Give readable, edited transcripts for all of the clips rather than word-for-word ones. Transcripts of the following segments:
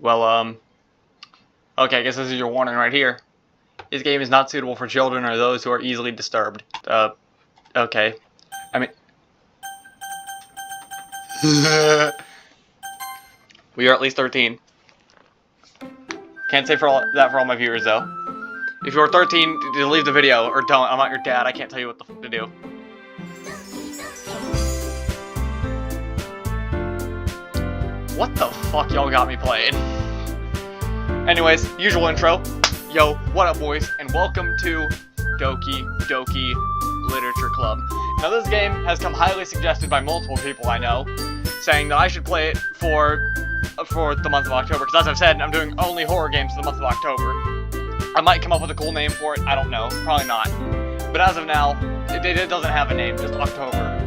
Well, okay, I guess this is your warning right here. This game is not suitable for children or those who are easily disturbed. Okay. I mean... We are at least 13. Can't say that for all my viewers, though. If you're 13, leave the video, or don't. I'm not your dad. I can't tell you what the fuck to do. What the fuck y'all got me playing? Anyways, usual intro. Yo, what up, boys? And welcome to Doki Literature Club. Now, this game has come highly suggested by multiple people I know, saying that I should play it for the month of October, because as I've said, I'm doing only horror games for the month of October. I might come up with a cool name for it, I don't know, probably not. But as of now, it doesn't have a name, just October.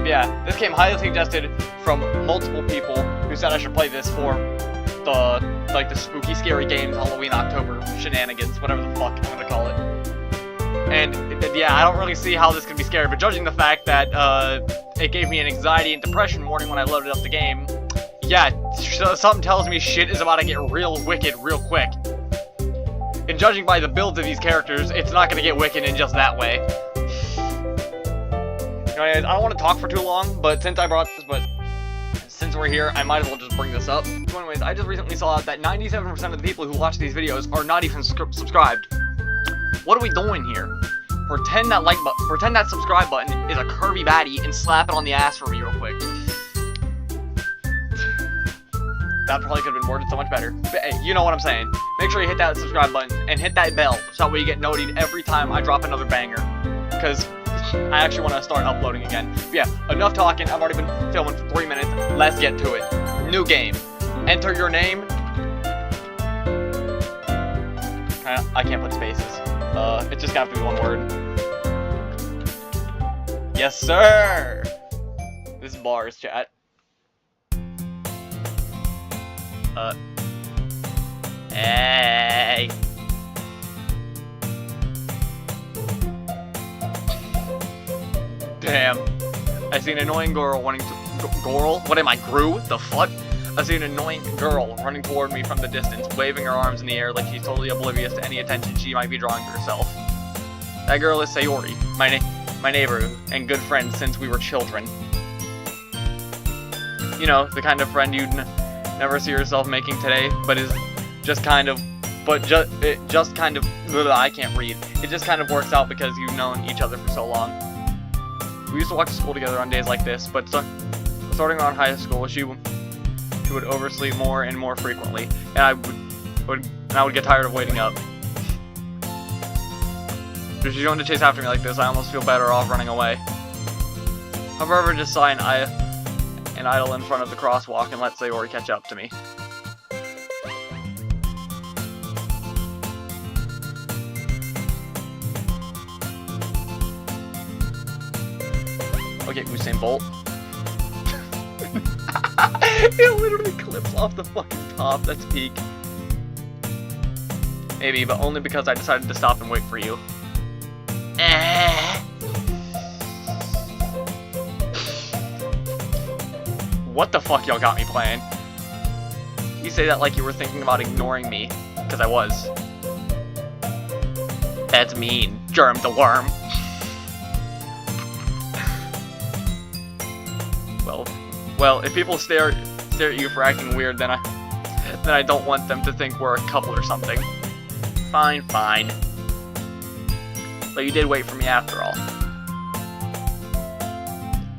Yeah, this came highly suggested from multiple people who said I should play this for the spooky, scary games, Halloween, October shenanigans, whatever the fuck I'm gonna call it. And yeah, I don't really see how this could be scary, but judging the fact that it gave me an anxiety and depression warning when I loaded up the game, yeah, something tells me shit is about to get real wicked real quick. And judging by the builds of these characters, it's not going to get wicked in just that way. Anyways, I don't want to talk for too long, but since we're here, I might as well just bring this up. So anyways, I just recently saw that 97% of the people who watch these videos are not even subscribed. What are we doing here? Pretend that subscribe button is a curvy baddie and slap it on the ass for me real quick. That probably could have been worded so much better. But hey, you know what I'm saying. Make sure you hit that subscribe button and hit that bell so that way you get notified every time I drop another banger. Because I actually want to start uploading again. But yeah, enough talking. I've already been filming for 3 minutes. Let's get to it. New game. Enter your name. I can't put spaces. It's just gonna have to be one word. Yes, sir! This is bars, chat. Hey! Damn. I see an annoying girl wanting to... Girl? What am I, Gru? The fuck? I see an annoying girl running toward me from the distance, waving her arms in the air like she's totally oblivious to any attention she might be drawing to herself. That girl is Sayori, my neighbor and good friend since we were children. You know, the kind of friend you'd never see yourself making today, but is just kind of, it just kind of, I can't read. It just kind of works out because you've known each other for so long. We used to walk to school together on days like this, but starting around high school, she would oversleep more and more frequently, and I would get tired of waiting up. If she's going to chase after me like this, I almost feel better off running away. However, just sigh and idle in front of the crosswalk and let Sayori catch up to me. Okay, Usain Bolt. It literally clips off the fucking top. That's peak. Maybe, but only because I decided to stop and wait for you. What the fuck y'all got me playing? You say that like you were thinking about ignoring me, because I was. That's mean, Germ the Worm. Well, if people stare at you for acting weird, then I don't want them to think we're a couple or something. Fine. But you did wait for me after all.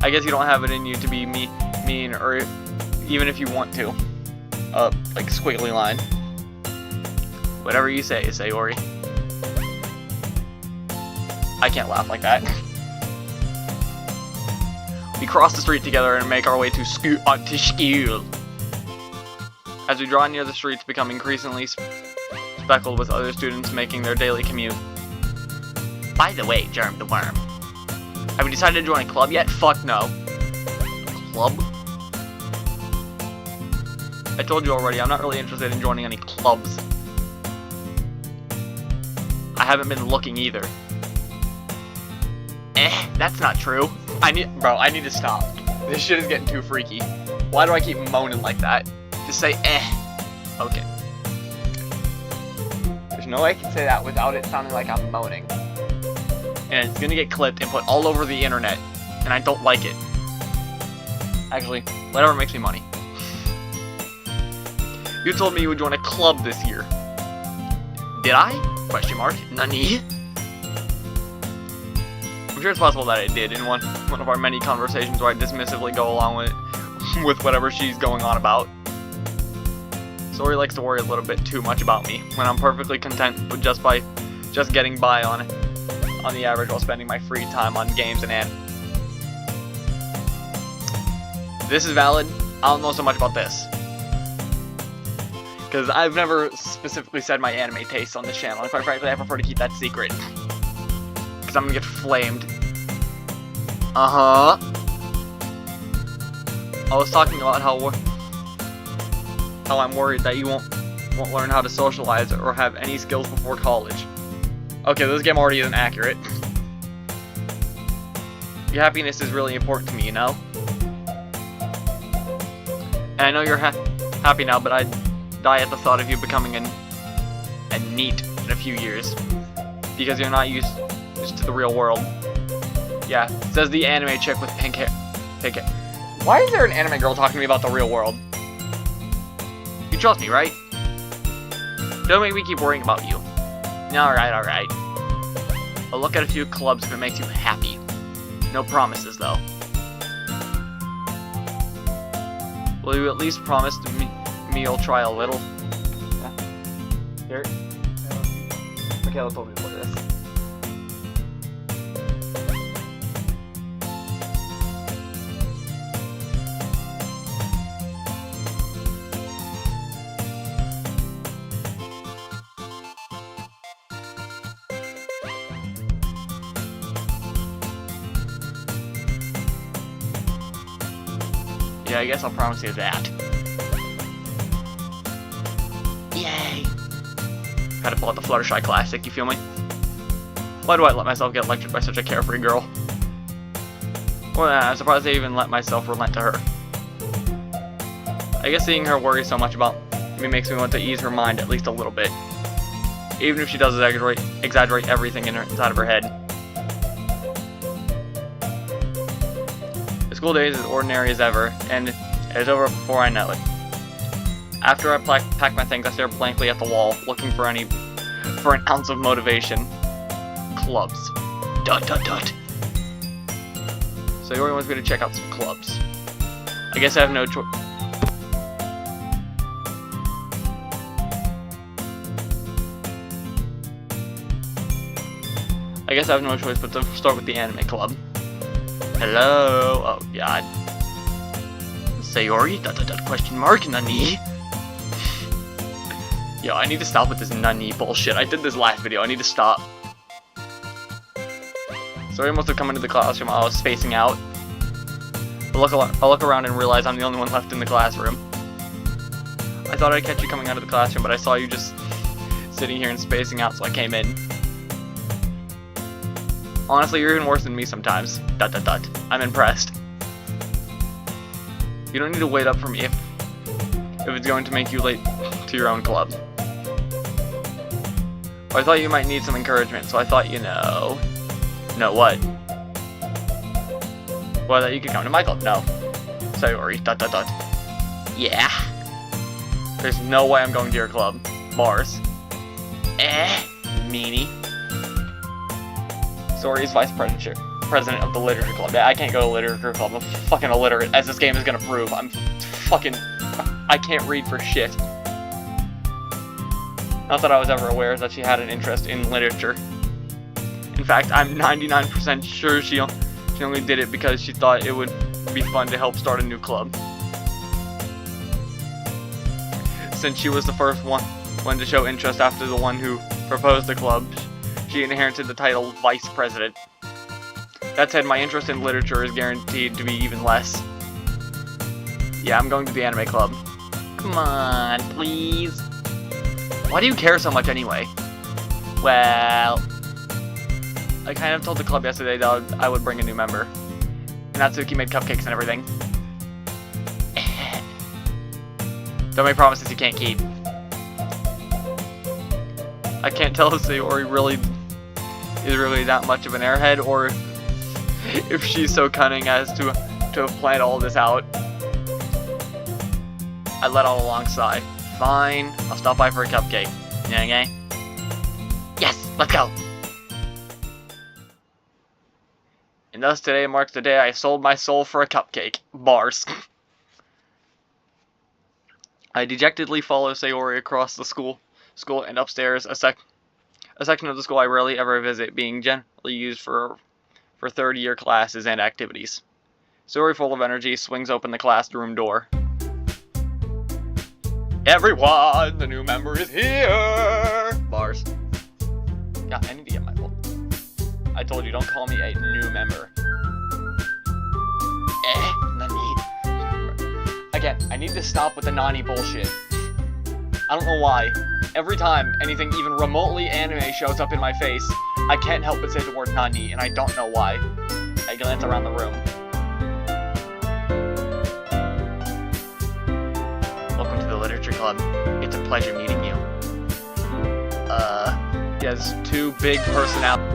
I guess you don't have it in you to be mean, or even if you want to. Like squiggly line. Whatever you say, Sayori. I can't laugh like that. We cross the street together and make our way to school. As we draw near, the streets become increasingly speckled with other students making their daily commute. By the way, Germ the Worm, have you decided to join a club yet? Fuck no. Club? I told you already, I'm not really interested in joining any clubs. I haven't been looking either. That's not true. I need to stop. This shit is getting too freaky. Why do I keep moaning like that? Just say Okay. There's no way I can say that without it sounding like I'm moaning. And it's gonna get clipped and put all over the internet. And I don't like it. Actually, whatever makes me money. You told me you would join a club this year. Did I? Question mark. Nani? I'm sure it's possible that I did in one of our many conversations where I dismissively go along with whatever she's going on about. Sori likes to worry a little bit too much about me when I'm perfectly content with just getting by on the average while spending my free time on games and anime. This is valid. I don't know so much about this. Because I've never specifically said my anime tastes on this channel, and quite frankly, I prefer to keep that secret. Because I'm gonna get flamed. I was talking about how I'm worried that you won't learn how to socialize or have any skills before college. Okay, this game already isn't accurate. Your happiness is really important to me, you know? And I know you're happy now, but I'd die at the thought of you becoming a NEET in a few years. Because you're not used to the real world. Yeah, says the anime chick with pink hair. Why is there an anime girl talking to me about the real world? You trust me, right? Don't make me keep worrying about you. Alright. I'll look at a few clubs if it makes you happy. No promises, though. Will you at least promise me you'll try a little? Yeah. Here. Michaela told me to look at this. Yeah, I guess I'll promise you that. Yay! Had to pull out the Fluttershy Classic, you feel me? Why do I let myself get lectured by such a carefree girl? Well, I'm surprised I even let myself relent to her. I guess seeing her worry so much about me makes me want to ease her mind at least a little bit. Even if she does exaggerate everything inside of her head. The school day is as ordinary as ever, and it is over before I know it. After I pack my things, I stare blankly at the wall, looking for an ounce of motivation. Clubs. ... So Yori wants me to check out some clubs. I guess I have no choice. I guess I have no choice but to start with the anime club. Hello? Oh, God. Sayori? ... Question mark? Nani? Yo, I need to stop with this Nani bullshit. I did this last video. I need to stop. Sayori must have come into the classroom while I was spacing out. I look around and realize I'm the only one left in the classroom. I thought I'd catch you coming out of the classroom, but I saw you just sitting here and spacing out, so I came in. Honestly, you're even worse than me sometimes. ... I'm impressed. You don't need to wait up for me if it's going to make you late to your own club. Well, I thought you might need some encouragement, so I thought, you know... No, what? Well, that you could come to my club. No. Sayori. ... Yeah. There's no way I'm going to your club. Bars. Meanie. Sori's vice president of the literature club. Yeah, I can't go to literature club. I'm fucking illiterate, as this game is gonna prove. I can't read for shit. Not that I was ever aware that she had an interest in literature. In fact, I'm 99% sure she only did it because she thought it would be fun to help start a new club. Since she was the first one to show interest after the one who proposed the club, she inherited the title Vice President. That said, my interest in literature is guaranteed to be even less. Yeah, I'm going to the anime club. Come on, please. Why do you care so much anyway? Well, I kind of told the club yesterday that I would bring a new member. And Natsuki made cupcakes and everything. Don't make promises you can't keep. I can't tell if Sayori really is really that much of an airhead, or if she's so cunning as to have planned all this out. I let all along sigh. Fine, I'll stop by for a cupcake. Okay? Yes, let's go! And thus today marks the day I sold my soul for a cupcake. Bars. I dejectedly follow Sayori across the school and upstairs, a section of the school I rarely ever visit, being generally used for third-year classes and activities. Sayori, full of energy, swings open the classroom door. Everyone, the new member is here! Bars. God, I need to get my book. I told you, don't call me a new member. Nani. Again, I need to stop with the Nani bullshit. I don't know why. Every time anything even remotely anime shows up in my face, I can't help but say the word Nani, and I don't know why. I glance around the room. Welcome to the Literature Club. It's a pleasure meeting you. He has two big personalities.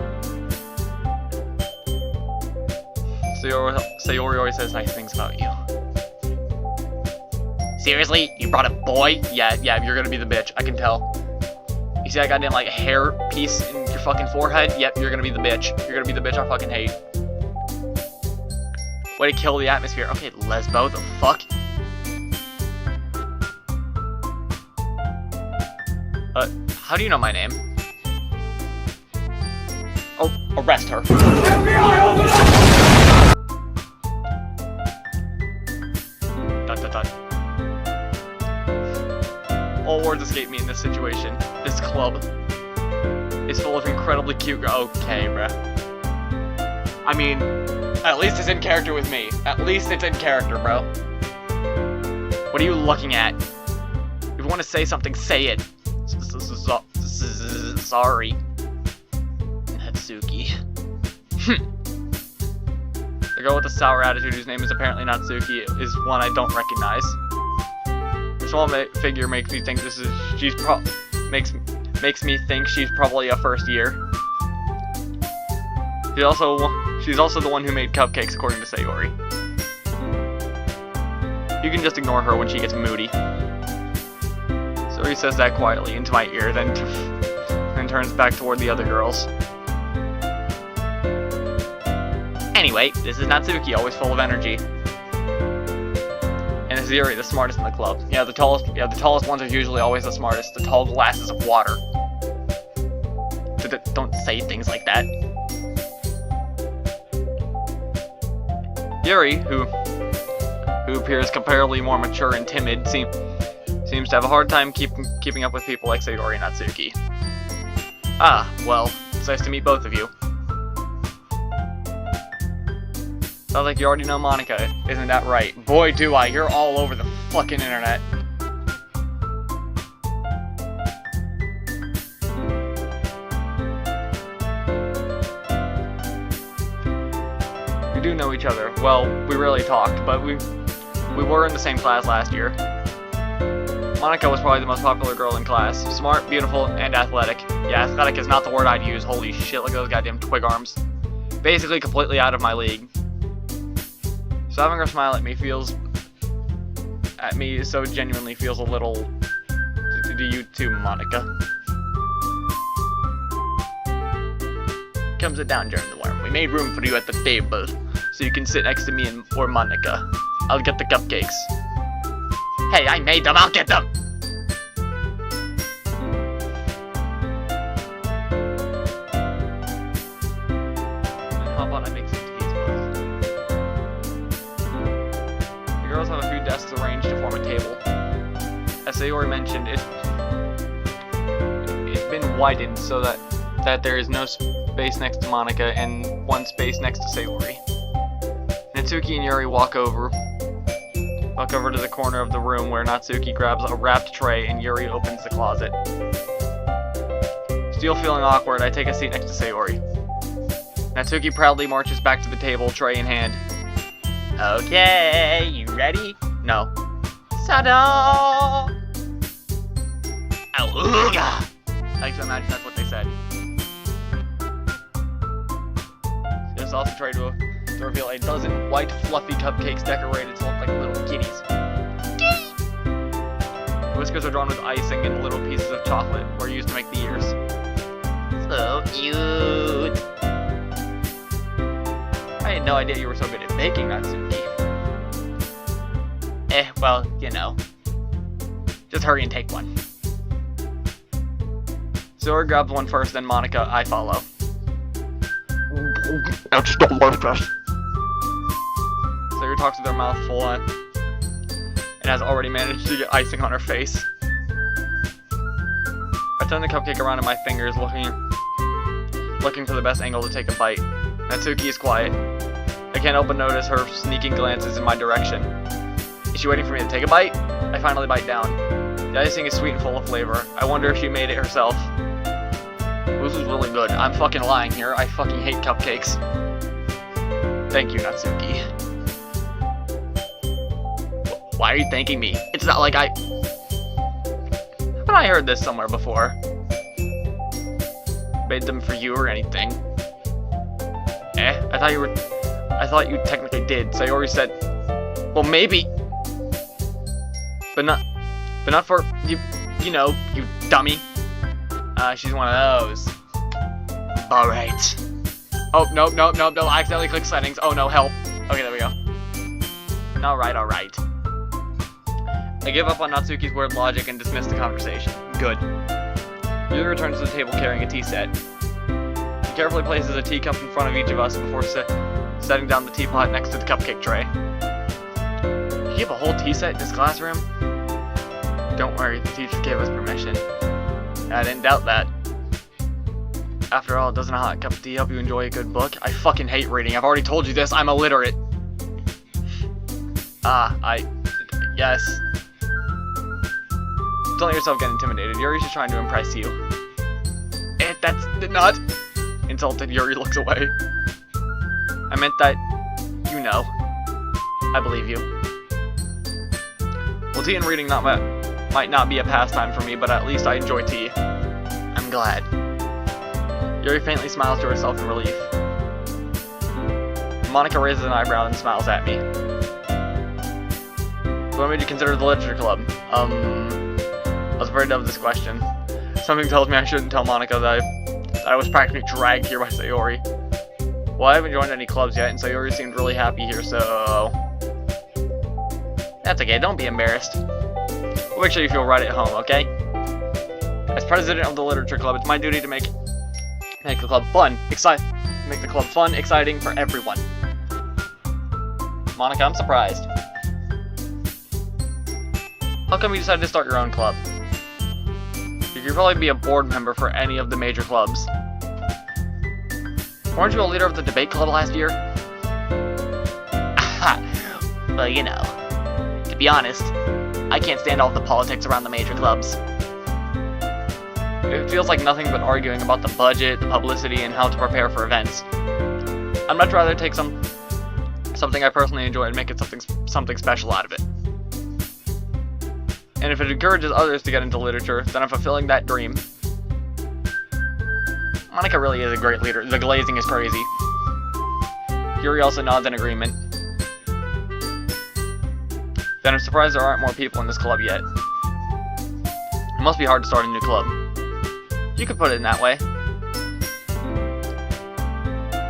Sayori always says nice things about you. Seriously? You brought a boy? Yeah, you're gonna be the bitch. I can tell. You see that goddamn, like, hair piece in your fucking forehead? Yep, you're gonna be the bitch. You're gonna be the bitch I fucking hate. Way to kill the atmosphere. Okay, Lesbo, the fuck? How do you know my name? Oh, arrest her. FBI, open up! Dot. All words escape me in this situation. This club is full of incredibly cute girls. Okay, bruh. I mean, at least it's in character with me. At least it's in character, bro. What are you looking at? If you want to say something, say it. Sorry. Natsuki. The girl with the sour attitude, whose name is apparently Natsuki, is one I don't recognize. The small figure makes me think makes me think she's probably a first year. She's also the one who made cupcakes, according to Sayori. You can just ignore her when she gets moody. Sayori says that quietly into my ear, then turns back toward the other girls. Anyway, this is Natsuki, always full of energy. And Azuri, the smartest in the club. Yeah, the tallest ones are usually always the smartest. The tall glasses of water. Don't say things like that. Yuri, who appears comparably more mature and timid, seems to have a hard time keeping up with people like Sayori and Natsuki. Ah, well, it's nice to meet both of you. Sounds like you already know Monica, isn't that right? Boy, do I, you're all over the fucking internet. We do know each other. Well, we rarely talked, but we were in the same class last year. Monica was probably the most popular girl in class. Smart, beautiful, and athletic. Yeah, athletic is not the word I'd use. Holy shit, look at those goddamn twig arms. Basically completely out of my league. So having her smile at me so genuinely feels a little... Do you too, Monica? Come sit down during the worm. We made room for you at the table, so you can sit next to me or Monica. I'll get the cupcakes. Hey, I made them! I'll get them! How about I make some teas with? The girls have a few desks arranged to form a table. As Sayori mentioned, it's been widened so that there is no space next to Monica and one space next to Sayori. Natsuki and Yuri walk over to the corner of the room where Natsuki grabs a wrapped tray and Yuri opens the closet. Still feeling awkward, I take a seat next to Sayori. Natsuki proudly marches back to the table, tray in hand. Okay, you ready? No. Sada! Auga! I like to imagine that's what they said. There's also tried to reveal a dozen white fluffy cupcakes decorated to look like little kitties. The whiskers are drawn with icing and little pieces of chocolate were used to make the ears. So cute! I had no idea you were so good at baking, Natsuki. Well, you know. Just hurry and take one. Zora grabs one first, then Monica, I follow. That's the worst. Zora talks with her mouth full on and has already managed to get icing on her face. I turn the cupcake around in my fingers, looking for the best angle to take a bite. Natsuki is quiet. I can't help but notice her sneaking glances in my direction. Is she waiting for me to take a bite? I finally bite down. The icing is sweet and full of flavor. I wonder if she made it herself. This is really good. I'm fucking lying here. I fucking hate cupcakes. Thank you, Natsuki. Why are you thanking me? It's not like Haven't I heard this somewhere before? Made them for you or anything. I thought you technically did. Sayori said, well, maybe. But not for you know, you dummy. She's one of those. Alright. Oh, no, I accidentally clicked settings. Oh no, help. Okay, there we go. Alright. I give up on Natsuki's weird logic and dismiss the conversation. Good. Yuri returns to the table carrying a tea set. He carefully places a teacup in front of each of us before setting down the teapot next to the cupcake tray. You have a whole tea set in this classroom? Don't worry, the teacher gave us permission. I didn't doubt that. After all, doesn't a hot cup of tea help you enjoy a good book? I fucking hate reading. I've already told you this. I'm illiterate. I guess. Don't let yourself get intimidated. Yuri's just trying to impress you. That's not... Insulted, Yuri looks away. I meant that, you know. I believe you. Well, tea and reading might not be a pastime for me, but at least I enjoy tea. I'm glad. Yuri faintly smiles to herself in relief. Monica raises an eyebrow and smiles at me. So what made you consider the literature club? I was afraid of this question. Something tells me I shouldn't tell Monica that I was practically dragged here by Sayori. Well, I haven't joined any clubs yet, and Sayori seemed really happy here, so... That's okay, don't be embarrassed. We'll make sure you feel right at home, okay? As president of the literature club, it's my duty to make the club fun, exciting for everyone. Monica, I'm surprised. How come you decided to start your own club? You could probably be a board member for any of the major clubs. Weren't you a leader of the debate club last year? Well, you know, to be honest, I can't stand all the politics around the major clubs. It feels like nothing but arguing about the budget, the publicity, and how to prepare for events. I'd much rather take something I personally enjoy and make it something special out of it. And if it encourages others to get into literature, then I'm fulfilling that dream. Monica really is a great leader. The glazing is crazy. Yuri also nods in agreement. Then I'm surprised there aren't more people in this club yet. It must be hard to start a new club. You could put it in that way.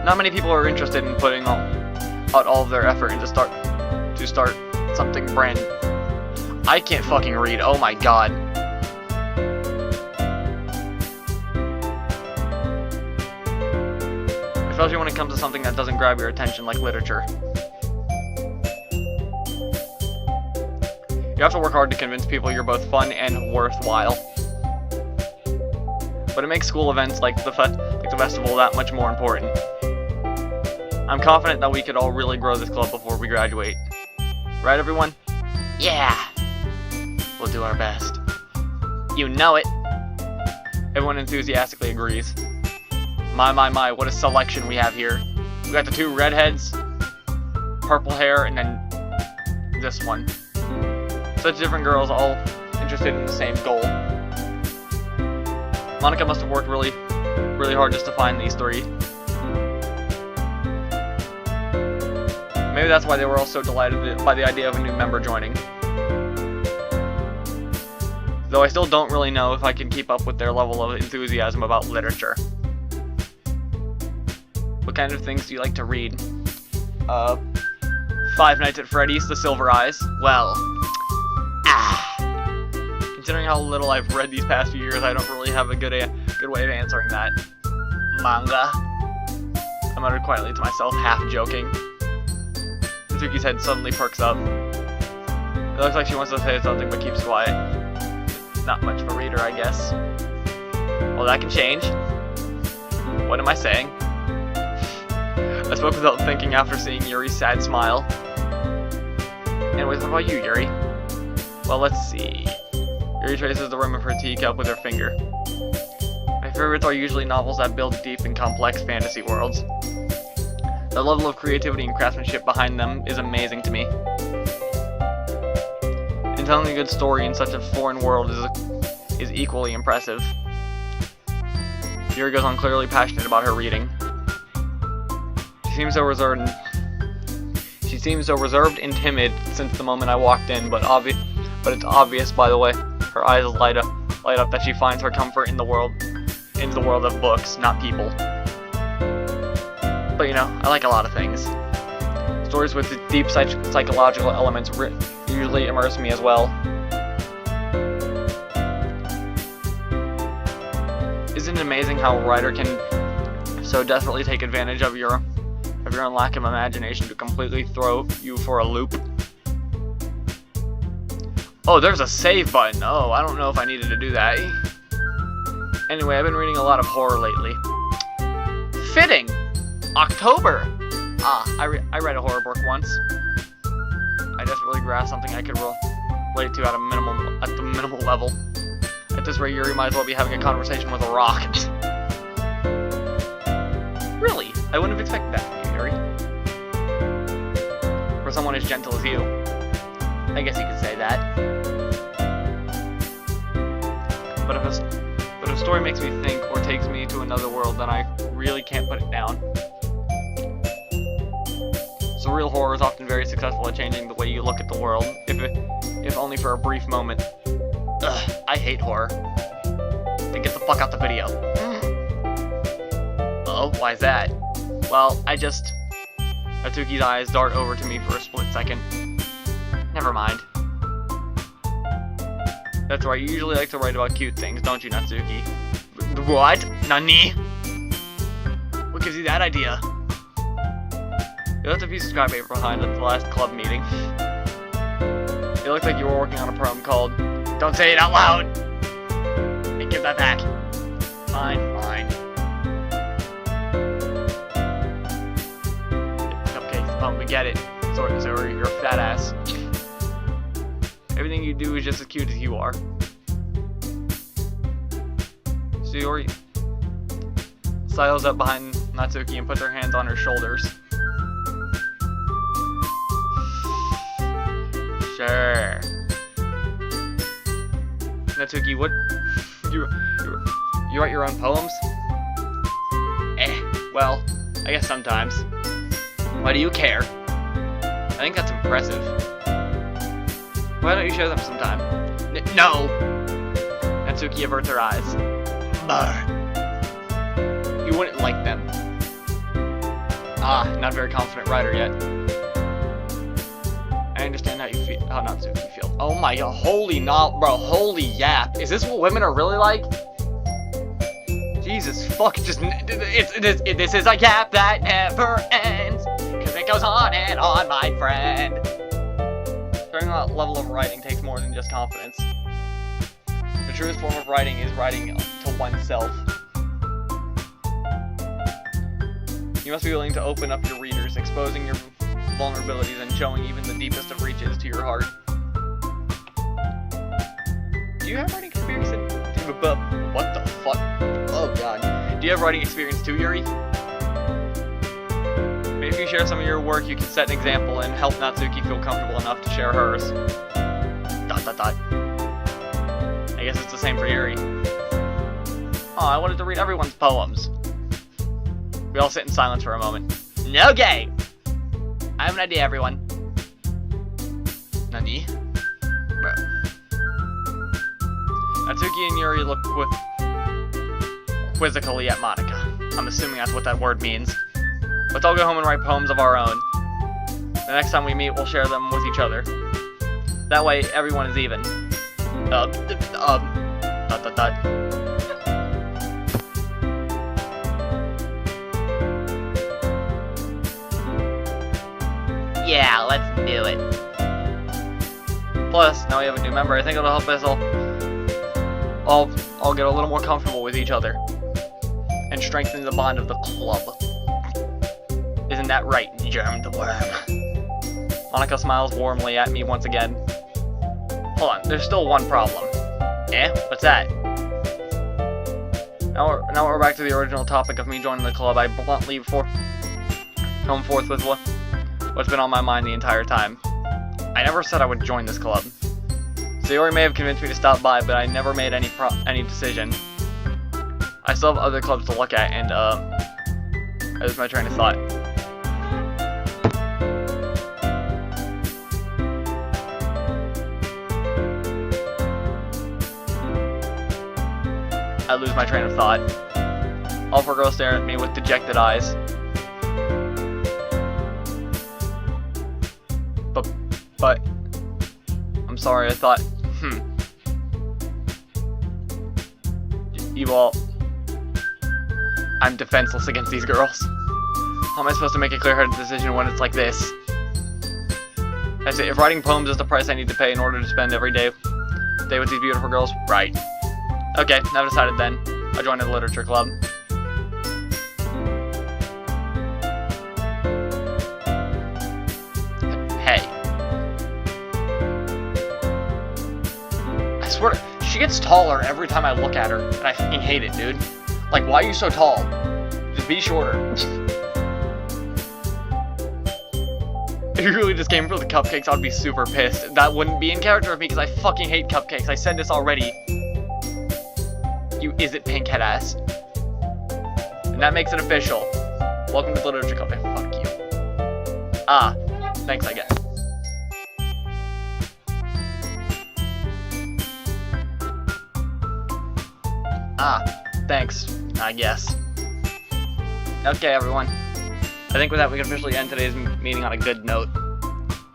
Not many people are interested in putting out all of their effort into start something brand new. I can't fucking read, oh my god. Especially when it comes to something that doesn't grab your attention like literature. You have to work hard to convince people you're both fun and worthwhile. But it makes school events like the festival that much more important. I'm confident that we could all really grow this club before we graduate. Right, everyone? Yeah! We'll do our best. You know it! Everyone enthusiastically agrees. My, what a selection we have here. We got the two redheads, purple hair, and then this one. Such different girls, all interested in the same goal. Monica must have worked really hard just to find these three. Maybe that's why they were all so delighted by the idea of a new member joining. Though I still don't really know if I can keep up with their level of enthusiasm about literature. What kind of things do you like to read? Five Nights at Freddy's, The Silver Eyes. Well, considering how little I've read these past few years, I don't really have a good way of answering that. Manga. I muttered quietly to myself, half joking. Mitsuki's head suddenly perks up. It looks like she wants to say something but keeps quiet. Not much of a reader, I guess. Well, that can change. What am I saying? I spoke without thinking after seeing Yuri's sad smile. Anyways, what about you, Yuri? Well, let's see. Yuri traces the rim of her teacup with her finger. My favorites are usually novels that build deep and complex fantasy worlds. The level of creativity and craftsmanship behind them is amazing to me. And telling a good story in such a foreign world is equally impressive. Yuri goes on, clearly passionate about her reading. She seems so reserved and timid since the moment I walked in, but it's obvious by the way her eyes light up that she finds her comfort in the world of books, not people. But you know, I like a lot of things. Stories with deep psychological elements usually immerse me as well. Isn't it amazing how a writer can so desperately take advantage of your own lack of imagination to completely throw you for a loop? Oh, there's a save button. Oh, I don't know if I needed to do that. Anyway, I've been reading a lot of horror lately. Fitting! October! I read a horror book once. I desperately grasped something I could relate to at the minimal level. At this rate, Yuri might as well be having a conversation with a rock. Really? I wouldn't have expected that from you, Yuri. For someone as gentle as you. I guess you could say that. But if a story makes me think or takes me to another world, then I really can't put it down. Surreal horror is often very successful at changing the way you look at the world, if only for a brief moment. Ugh, I hate horror. Then get the fuck out the video. Oh, why's that? Well, Natsuki's eyes dart over to me for a split second. Never mind. That's right, you usually like to write about cute things, don't you, Natsuki? What? Nani? What gives you that idea? You left a piece of scrap paper behind at the last club meeting. It looked like you were working on a poem called Don't Say It Out Loud! Hey, give that back. Fine. Cupcakes, we get it. So you're a fat ass. Everything you do is just as cute as you are. So Yuri sidles up behind Natsuki and puts her hands on her shoulders. Sure. Natsuki, what? You write your own poems? Well, I guess sometimes. Why do you care? I think that's impressive. Why don't you show them sometime? No! Natsuki averts her eyes. You wouldn't like them. Not a very confident writer yet. I understand how Natsuki feels. Oh my god, holy yap. Is this what women are really like? Jesus fuck, this is a yap that never ends. Cause it goes on and on, my friend. Starting that level of writing takes more than just confidence. The truest form of writing is writing to oneself. You must be willing to open up your readers, exposing your vulnerabilities and showing even the deepest of reaches to your heart. Do you have writing experience? What the fuck? Oh god. Do you have writing experience too, Yuri? Maybe if you share some of your work, you can set an example and help Natsuki feel comfortable enough to share hers. ... I guess it's the same for Yuri. Oh, I wanted to read everyone's poems. We all sit in silence for a moment. Okay! I have an idea, everyone. Nani? Bro. Natsuki and Yuri look quizzically at Monica. I'm assuming that's what that word means. Let's all go home and write poems of our own. The next time we meet, we'll share them with each other. That way, everyone is even. Yeah, let's do it. Plus, now we have a new member. I think it'll help us all get a little more comfortable with each other and strengthen the bond of the club. Isn't that right, Germ the Worm? Monica smiles warmly at me once again. Hold on, there's still one problem. Eh? What's that? Now we're back to the original topic of me joining the club. I bluntly come forth with what's been on my mind the entire time. I never said I would join this club. Sayori may have convinced me to stop by, but I never made any decision. I still have other clubs to look at, and that was my train of thought. I lose my train of thought. All four girls stare at me with dejected eyes. But I'm sorry, I thought, you all, I'm defenseless against these girls. How am I supposed to make a clear-headed decision when it's like this? I say, if writing poems is the price I need to pay in order to spend every day with these beautiful girls, right. Okay, now I've decided then. I joined the literature club. Hey. I swear, she gets taller every time I look at her, and I fucking hate it, dude. Like, why are you so tall? Just be shorter. If you really just came for the cupcakes, I'd be super pissed. That wouldn't be in character of me, because I fucking hate cupcakes. I said this already. You is-it pink head ass. And that makes it official. Welcome to the literature club. Fuck you. Ah, thanks, I guess. Ah, thanks, I guess. Okay, everyone. I think with that, we can officially end today's meeting on a good note.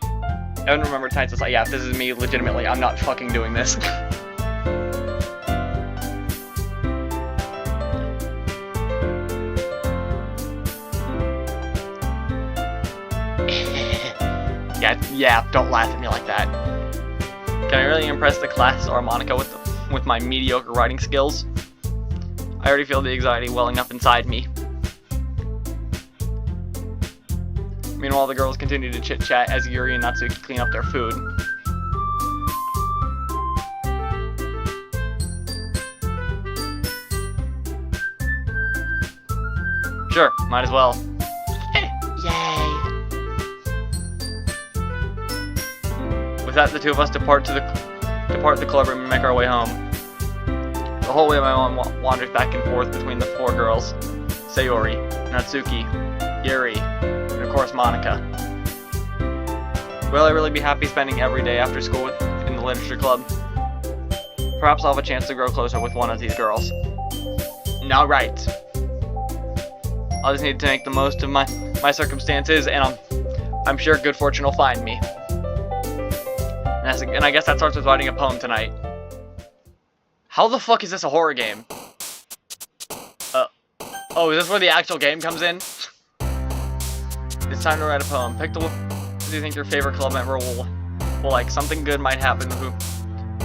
I don't remember tonight's just like, yeah, if this is me, legitimately, I'm not fucking doing this. Yeah, don't laugh at me like that. Can I really impress the class or Monica with my mediocre writing skills? I already feel the anxiety welling up inside me. Meanwhile, the girls continue to chit-chat as Yuri and Natsuki clean up their food. Sure, might as well. Yay! With that, the two of us depart the club room and make our way home. The whole way my mom wanders back and forth between the four girls. Sayori, Natsuki, Yuri, and of course Monica. Will I really be happy spending every day after school in the literature club? Perhaps I'll have a chance to grow closer with one of these girls. All right. I'll just need to make the most of my circumstances, and I'm sure good fortune will find me. And I guess that starts with writing a poem tonight. How the fuck is this a horror game? Oh, is this where the actual game comes in? It's time to write a poem. Pick the one you think your favorite club member will like. Something good might happen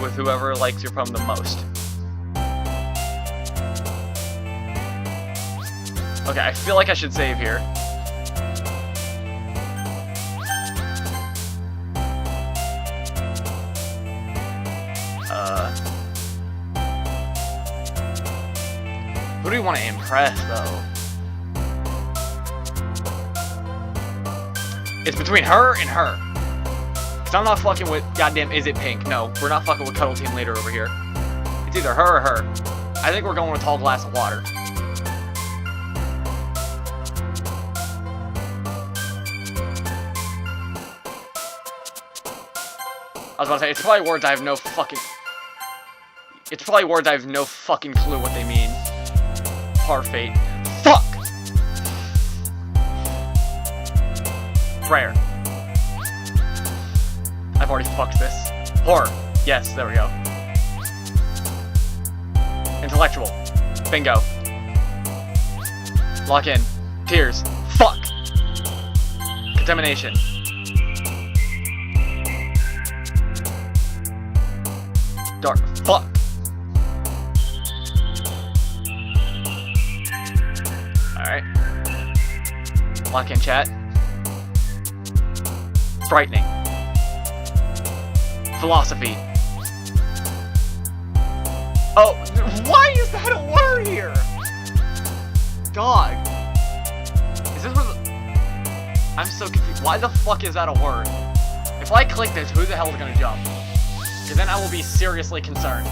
with whoever likes your poem the most. Okay, I feel like I should save here. Who do we want to impress, though? It's between her and her. Because I'm not fucking with goddamn Is It Pink. No, we're not fucking with Cuddle Team Leader over here. It's either her or her. I I think we're going with a tall glass of water. I was about to say, it's probably words I have no fucking... It's probably words I have no fucking clue what they mean. Parfait. Fuck! Prayer. I've already fucked this. Horror. Yes, there we go. Intellectual. Bingo. Lock in. Tears. Fuck! Contamination. Dark. Fuck. Alright. Lock in chat. Frightening. Philosophy. Oh, why is that a word here? Dog. Is this what the... I'm so confused. Why the fuck is that a word? If I click this, who the hell is gonna jump? Because then I will be seriously concerned.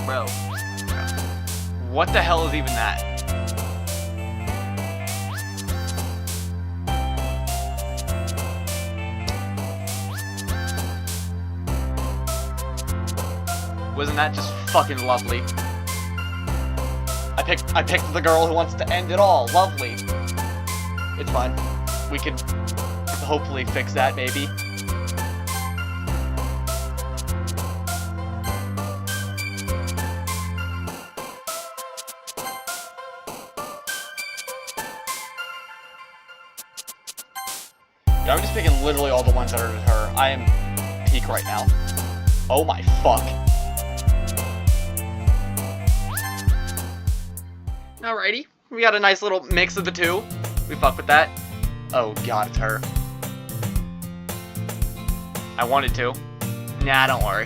Bro. What the hell is even that? Wasn't that just fucking lovely? I picked the girl who wants to end it all. Lovely. It's fine. We could hopefully fix that, maybe. Yeah, I'm just picking literally all the ones that are her. I am peak right now. Oh my fuck. Alrighty, we got a nice little mix of the two. We fuck with that. Oh god, it's her. I wanted to. Nah, don't worry.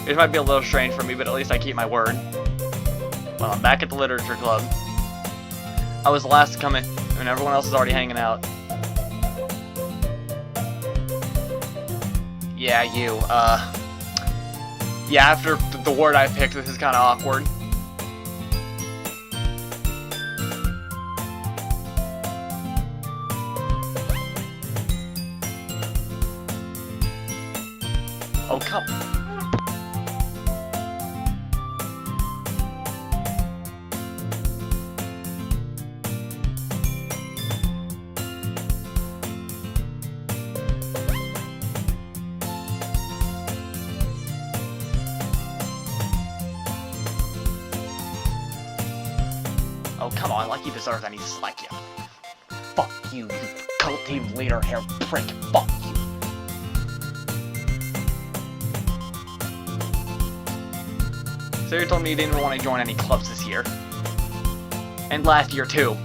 This might be a little strange for me, but at least I keep my word. Well, I'm back at the literature club. I was the last to come in, and everyone else is already hanging out. Yeah, you, yeah, after the word I picked, this is kind of awkward. Oh, come. Oh, come on, like he deserves any slack, yeah. Fuck you, you cult team leader hair prick. Fuck you. So you told me you didn't want to join any clubs this year. And last year, too.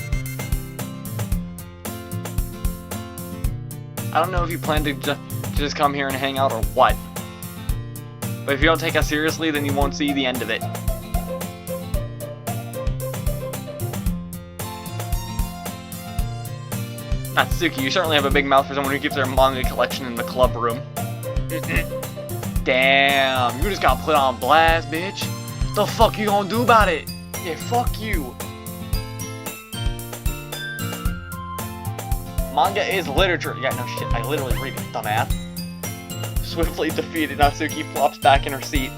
I don't know if you plan to just come here and hang out or what. But if you don't take us seriously, then you won't see the end of it. Natsuki, you certainly have a big mouth for someone who keeps their manga collection in the club room. Damn, you just got put on blast, bitch. The fuck you gonna do about it? Yeah, fuck you. Manga is literature. Yeah, no shit, I literally read it, dumbass. Swiftly defeated, Natsuki flops back in her seat.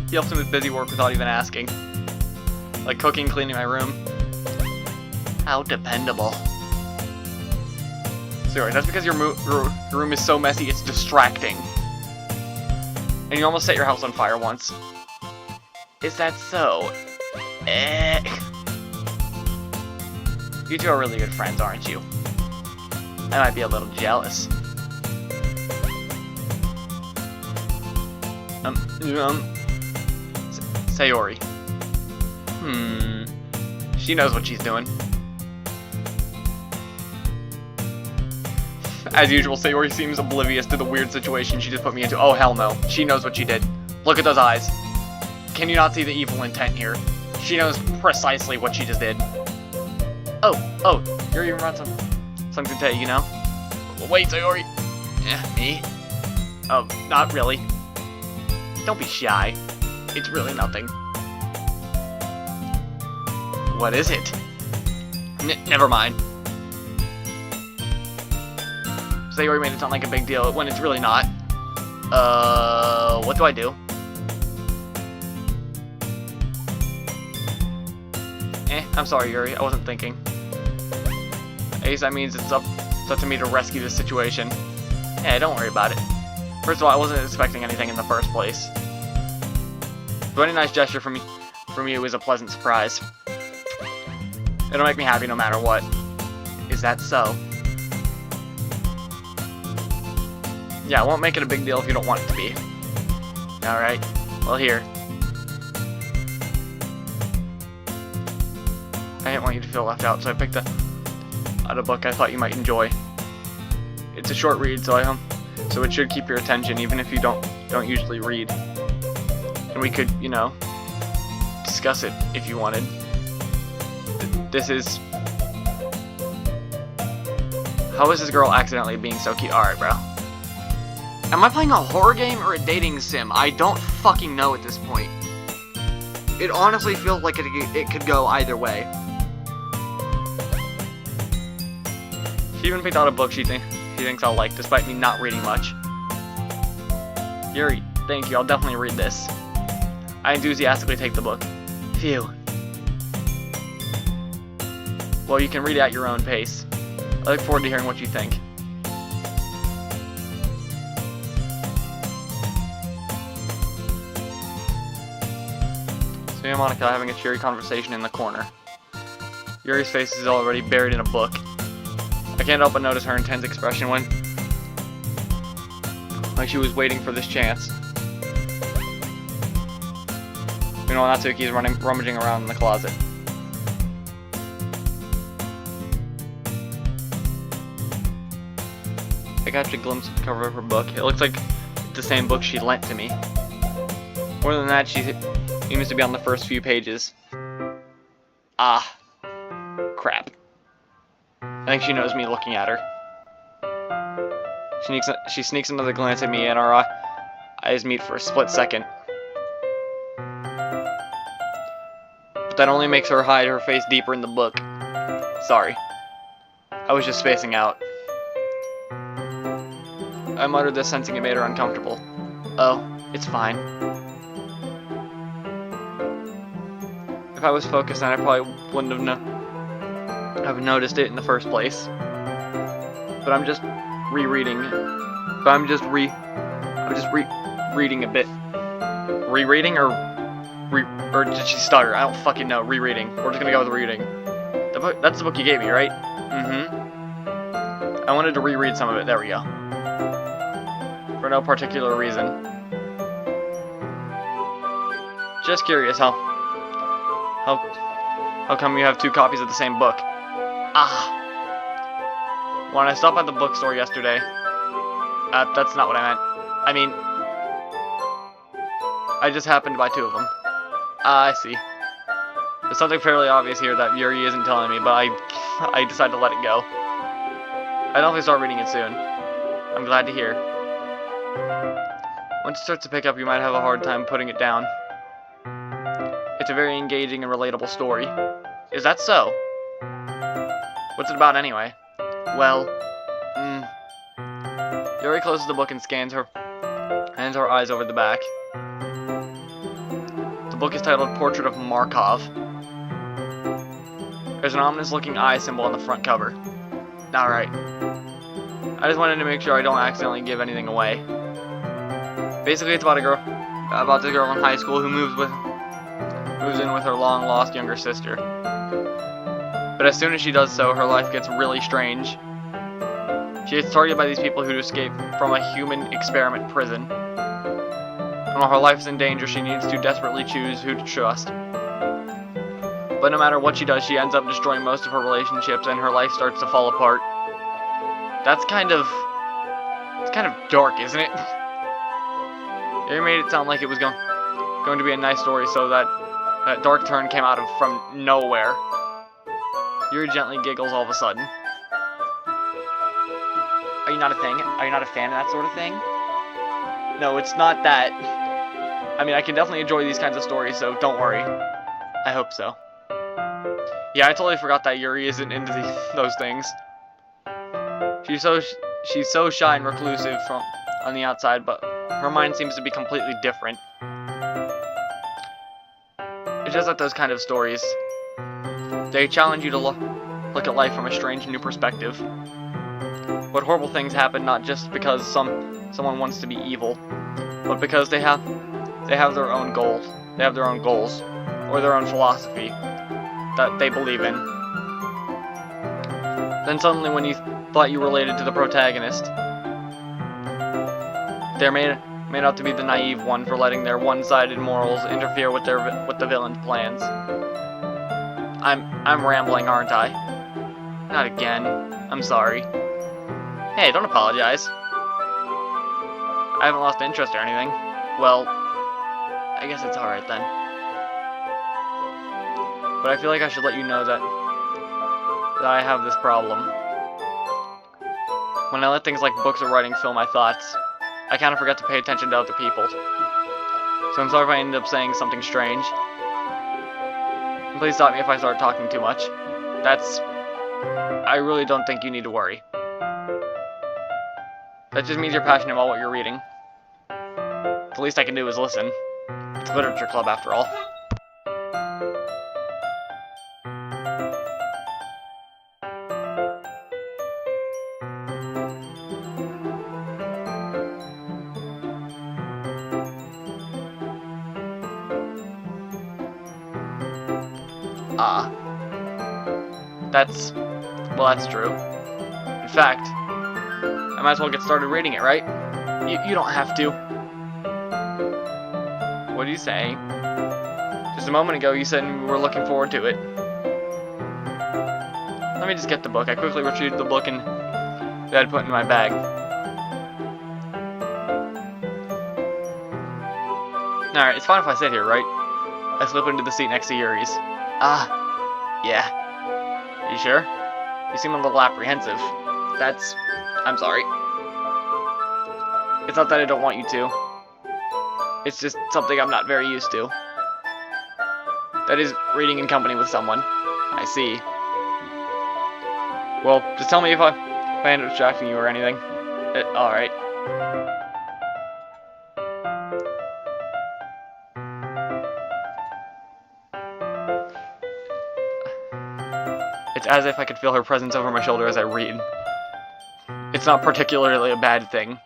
He helps him with busy work without even asking. Like cooking, cleaning my room. How dependable. Sorry, that's because your room is so messy, it's distracting. And you almost set your house on fire once. Is that so? You two are really good friends, aren't you? I might be a little jealous. Sayori. She knows what she's doing. As usual, Sayori seems oblivious to the weird situation she just put me into. Oh, hell no. She knows what she did. Look at those eyes. Can you not see the evil intent here? She knows precisely what she just did. Oh, you're even around something to tell you, you know? Wait, Sayori. Yeah, me? Oh, not really. Don't be shy. It's really nothing. What is it? Never mind. Sayori made it sound like a big deal when it's really not. What do I do? I'm sorry, Yuri. I wasn't thinking. I guess that means it's up to me to rescue this situation. Yeah, don't worry about it. First of all, I wasn't expecting anything in the first place. So any nice gesture from you is a pleasant surprise. It'll make me happy no matter what. Is that so? Yeah, I won't make it a big deal if you don't want it to be. Alright. Well, here. I didn't want you to feel left out, so I picked out a book I thought you might enjoy. It's a short read, so it should keep your attention, even if you don't usually read. And we could, you know, discuss it if you wanted. This is... How is this girl accidentally being so cute? Alright, bro. Am I playing a horror game or a dating sim? I don't fucking know at this point. It honestly feels like it could go either way. She even picked out a book she thinks I'll like, despite me not reading much. Yuri, thank you. I'll definitely read this. I enthusiastically take the book. Phew. Well, you can read it at your own pace. I look forward to hearing what you think. So me and Monica are having a cheery conversation in the corner. Yuri's face is already buried in a book. I can't help but notice her intense expression when... like she was waiting for this chance. Meanwhile, Natsuki is rummaging around in the closet. I got a glimpse of the cover of her book. It looks like the same book she lent to me. More than that, she seems to be on the first few pages. Ah. Crap. I think she knows me looking at her. She sneaks another glance at me and our eyes meet for a split second. But that only makes her hide her face deeper in the book. Sorry. I was just spacing out. I muttered this, sensing it made her uncomfortable. Oh, it's fine. If I was focused, then I probably wouldn't have noticed it in the first place. But I'm just rereading. I'm just reading a bit. Rereading or did she stutter? I don't fucking know. Rereading. We're just gonna go with reading. The book. That's the book you gave me, right? Mm-hmm. I wanted to reread some of it. There we go. For no particular reason. Just curious, how come you have two copies of the same book? Ah. When I stopped at the bookstore yesterday, that's not what I meant. I mean, I just happened to buy two of them. I see. There's something fairly obvious here that Yuri isn't telling me, but I decided to let it go. I definitely start reading it soon. I'm glad to hear. Once it starts to pick up, you might have a hard time putting it down. It's a very engaging and relatable story. Is that so? What's it about anyway? Well, Yuri closes the book and hands her eyes over the back. The book is titled Portrait of Markov. There's an ominous-looking eye symbol on the front cover. Alright. I just wanted to make sure I don't accidentally give anything away. Basically, it's about this girl in high school who moves in with her long-lost younger sister. But as soon as she does so, her life gets really strange. She is targeted by these people who escape from a human experiment prison. And while her life is in danger, she needs to desperately choose who to trust. But no matter what she does, she ends up destroying most of her relationships, and her life starts to fall apart. It's kind of dark, isn't it? They made it sound like it was going to be a nice story, so that That dark turn came out of from nowhere. Yuri gently giggles all of a sudden. Are you not a thing? Are you not a fan of that sort of thing? No, it's not that. I mean, I can definitely enjoy these kinds of stories, so don't worry. I hope so. Yeah, I totally forgot that Yuri isn't into those things. She's so shy and reclusive on the outside, but her mind seems to be completely different. It's just that those kind of stories, they challenge you to look at life from a strange new perspective. What horrible things happen not just because someone wants to be evil, but because they have their own goals. They have their own goals, or their own philosophy that they believe in. Then suddenly, when you thought you related to the protagonist, they're made out to be the naive one for letting their one-sided morals interfere with the villain's plans. I'm rambling, aren't I? Not again. I'm sorry. Hey, don't apologize. I haven't lost interest or anything. Well, I guess it's alright then. But I feel like I should let you know that I have this problem. When I let things like books or writing fill my thoughts, I kind of forget to pay attention to other people. So I'm sorry if I ended up saying something strange. And please stop me if I start talking too much. I really don't think you need to worry. That just means you're passionate about what you're reading. The least I can do is listen. It's a literature club after all. That's true. In fact, I might as well get started reading it, right? You don't have to. What are you saying? Just a moment ago you said we were looking forward to it. Let me just get the book. I quickly retrieved the book and that I'd put in my bag. Alright, it's fine if I sit here, right? I slip into the seat next to Yuri's. Yeah. You sure? You seem a little apprehensive. I'm sorry. It's not that I don't want you to. It's just something I'm not very used to. That is, reading in company with someone. I see. Well, just tell me if I end up distracting you or anything. Alright. It's as if I could feel her presence over my shoulder as I read. It's not particularly a bad thing.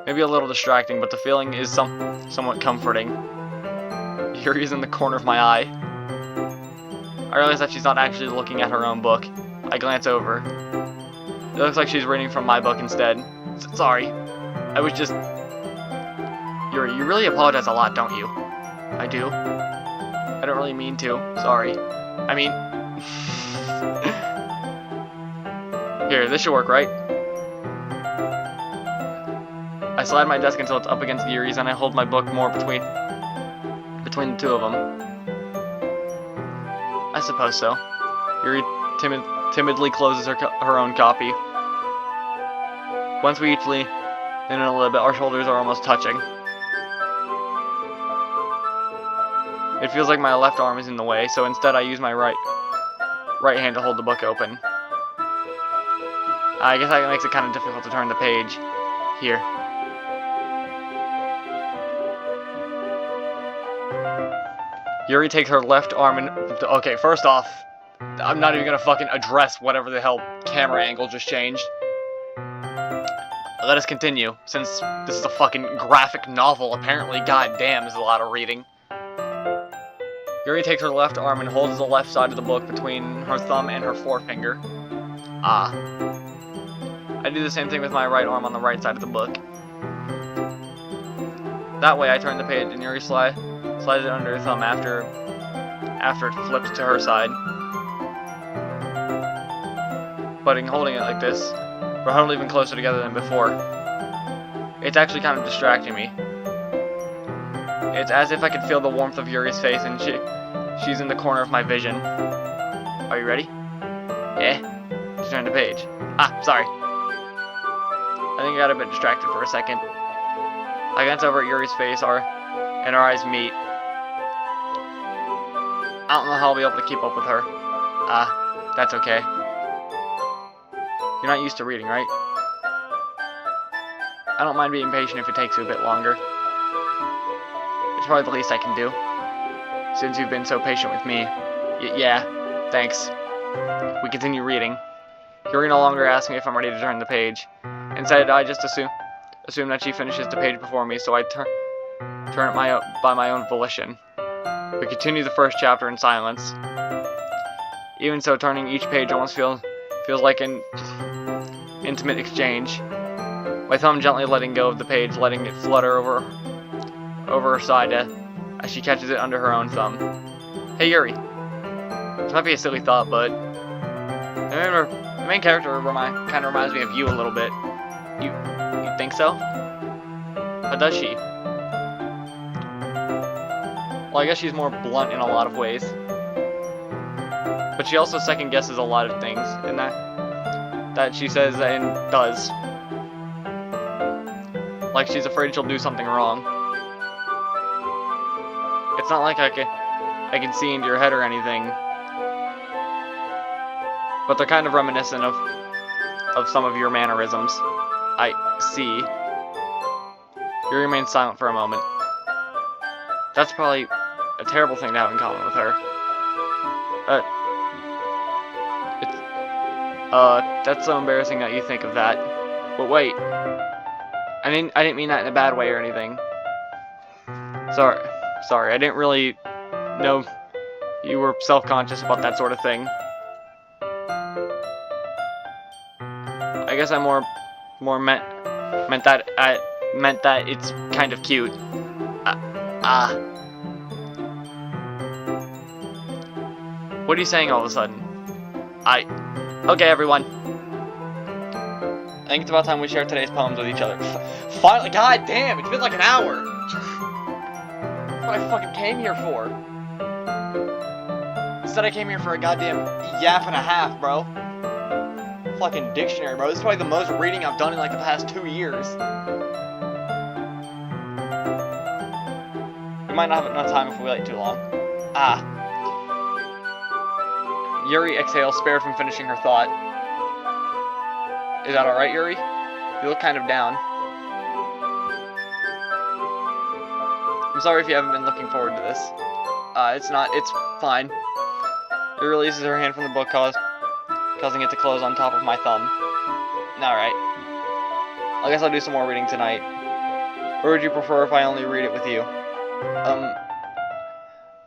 Maybe a little distracting, but the feeling is somewhat comforting. Yuri's in the corner of my eye. I realize that she's not actually looking at her own book. I glance over. It looks like she's reading from my book instead. Sorry. I was just... Yuri, you really apologize a lot, don't you? I do. I don't really mean to. Sorry. I mean... Here, this should work, right? I slide my desk until it's up against Yuri's, and I hold my book more between the two of them. I suppose so. Yuri timidly closes her own copy. Once we each lean in a little bit, our shoulders are almost touching. It feels like my left arm is in the way, so instead I use my right hand to hold the book open. I guess that makes it kind of difficult to turn the page. Here. Yuri takes her left arm and... Okay, first off, I'm not even gonna fucking address whatever the hell camera angle just changed. Let us continue, since this is a fucking graphic novel, apparently. Goddamn, is a lot of reading. Yuri takes her left arm and holds the left side of the book between her thumb and her forefinger. I do the same thing with my right arm on the right side of the book. That way I turn the page and Yuri slides it under her thumb after it flips to her side. But in holding it like this, we're huddled even closer together than before. It's actually kind of distracting me. It's as if I could feel the warmth of Yuri's face, and she's in the corner of my vision. Are you ready? Eh? Just turn the page. Ah, sorry. I think I got a bit distracted for a second. I glance over at Yuri's face, and our eyes meet. I don't know how I'll be able to keep up with her. That's okay. You're not used to reading, right? I don't mind being patient if it takes you a bit longer. It's probably the least I can do, since you've been so patient with me. Yeah, thanks. We continue reading. Yuri no longer asks me if I'm ready to turn the page. Instead, I just assume that she finishes the page before me, so I turn it by my own volition. We continue the first chapter in silence. Even so, turning each page almost feels like an intimate exchange. My thumb gently letting go of the page, letting it flutter over her side as she catches it under her own thumb. Hey Yuri. This might be a silly thought, but the main character kind of reminds me of you a little bit. You think so? How does she? Well, I guess she's more blunt in a lot of ways. But she also second guesses a lot of things, and that she says and does. Like she's afraid she'll do something wrong. It's not like I can see into your head or anything. But they're kind of reminiscent of some of your mannerisms. I see. You remain silent for a moment. That's probably a terrible thing to have in common with her. That's so embarrassing that you think of that. But wait. I didn't mean that in a bad way or anything. Sorry, I didn't really know you were self-conscious about that sort of thing. I guess I more meant that it's kind of cute. What are you saying all of a sudden? Okay, everyone. I think it's about time we share today's poems with each other. Finally, god damn, it's been like an hour. That's what I fucking came here for. Instead I came here for a goddamn yap and a half, bro. Fucking dictionary, bro. This is probably the most reading I've done in like the past 2 years. We might not have enough time if we wait too long. Yuri exhales, spared from finishing her thought. Is that alright, Yuri? You look kind of down. I'm sorry if you haven't been looking forward to this. It's fine. Yuri releases her hand from the book, causing it to close on top of my thumb. Alright. I guess I'll do some more reading tonight. Or would you prefer if I only read it with you?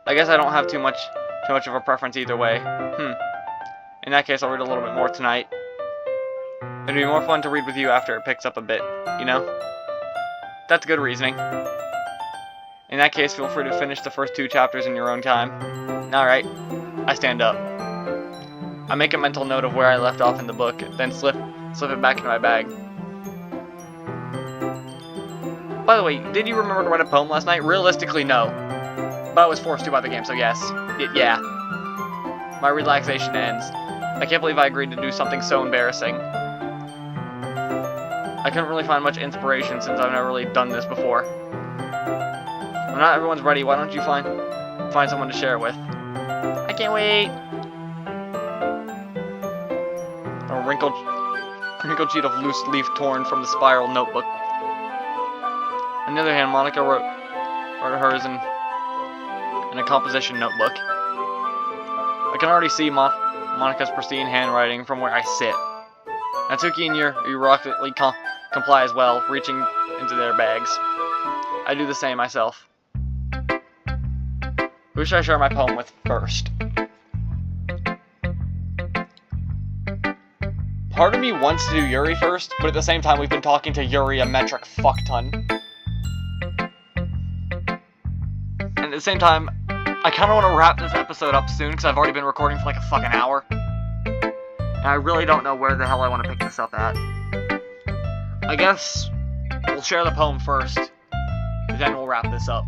I guess I don't have too much of a preference either way. In that case, I'll read a little bit more tonight. It'd be more fun to read with you after it picks up a bit, you know? That's good reasoning. In that case, feel free to finish the first 2 chapters in your own time. Alright. I stand up. I make a mental note of where I left off in the book, then slip it back into my bag. By the way, did you remember to write a poem last night? Realistically, no. But I was forced to by the game, so yes. Yeah. My relaxation ends. I can't believe I agreed to do something so embarrassing. I couldn't really find much inspiration since I've never really done this before. When not everyone's ready, why don't you find someone to share it with? I can't wait! A wrinkled sheet of loose leaf torn from the spiral notebook. On the other hand, Monica wrote hers in a composition notebook. I can already see Monica's pristine handwriting from where I sit. Natsuki and Yuri reluctantly comply as well, reaching into their bags. I do the same myself. Who should I share my poem with first? Part of me wants to do Yuri first, but at the same time we've been talking to Yuri a metric fuck-ton. And at the same time, I kind of want to wrap this episode up soon, because I've already been recording for like a fucking hour. And I really don't know where the hell I want to pick this up at. I guess we'll share the poem first, then we'll wrap this up.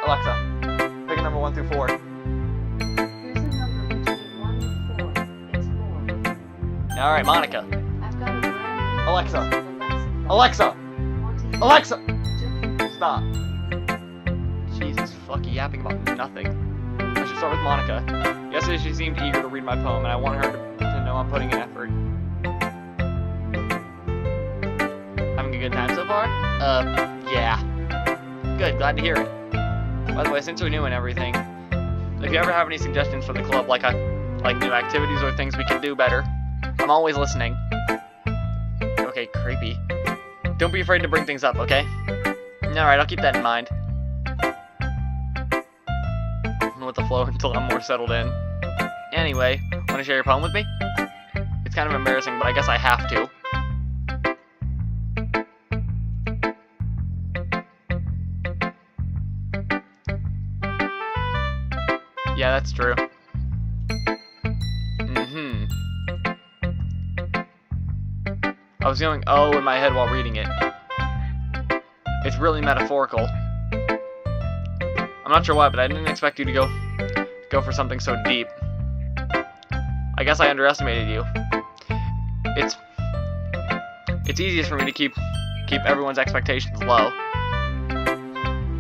Alexa, pick a number 1 through 4. Here's a number between 1 and 4. It's 4. Alright, Monica. I've got a brand new Alexa. Alexa. Alexa! Stop. Jesus, fucking yapping about nothing. I should start with Monica. Yesterday she seemed eager to read my poem, and I want her to know I'm putting in effort. Having a good time so far? Yeah. Good, glad to hear it. By the way, since we're new and everything, if you ever have any suggestions for the club, like new activities or things we can do better, I'm always listening. Okay, creepy. Don't be afraid to bring things up, okay? Alright, I'll keep that in mind. I'm with the flow until I'm more settled in. Anyway, want to share your poem with me? It's kind of embarrassing, but I guess I have to. Yeah, that's true. I was yelling "oh" in my head while reading it. It's really metaphorical. I'm not sure why, but I didn't expect you to go for something so deep. I guess I underestimated you. It's easiest for me to keep everyone's expectations low.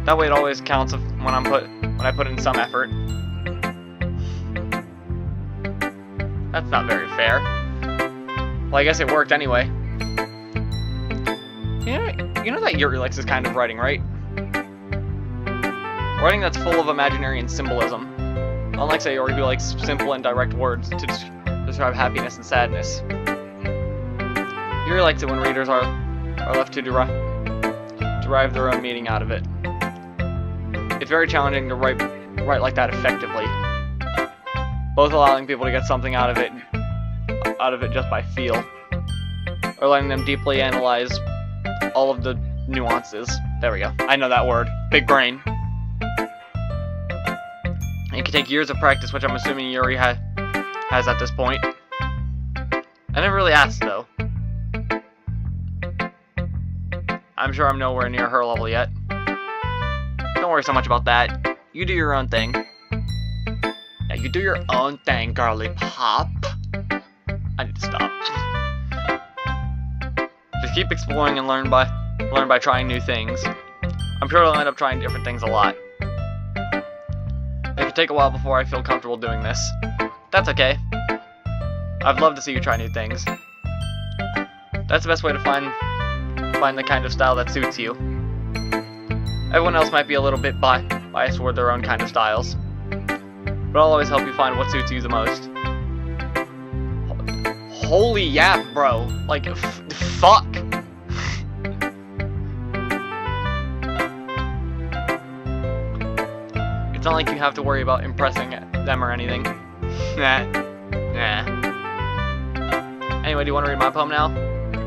That way, it always counts when I put in some effort. That's not very fair. Well, I guess it worked anyway. You know that Yuri likes this kind of writing, right? Writing that's full of imaginary and symbolism. Unlike Sayori, who likes simple and direct words to describe happiness and sadness. Yuri likes it when readers are left to derive their own meaning out of it. It's very challenging to write like that effectively. Both allowing people to get something out of it just by feel, or letting them deeply analyze all of the nuances. There we go. I know that word. Big brain. It can take years of practice, which I'm assuming Yuri has at this point. I never really asked, though. I'm sure I'm nowhere near her level yet. Don't worry so much about that. You do your own thing. Yeah, you do your own thing, girly pop. I need to stop. Just keep exploring and learn by trying new things. I'm sure I'll end up trying different things a lot. It could take a while before I feel comfortable doing this. That's okay. I'd love to see you try new things. That's the best way to find the kind of style that suits you. Everyone else might be a little bit biased toward their own kind of styles, but I'll always help you find what suits you the most. Holy yap, bro. Like, fuck. It's not like you have to worry about impressing them or anything. Nah. Anyway, do you want to read my poem now?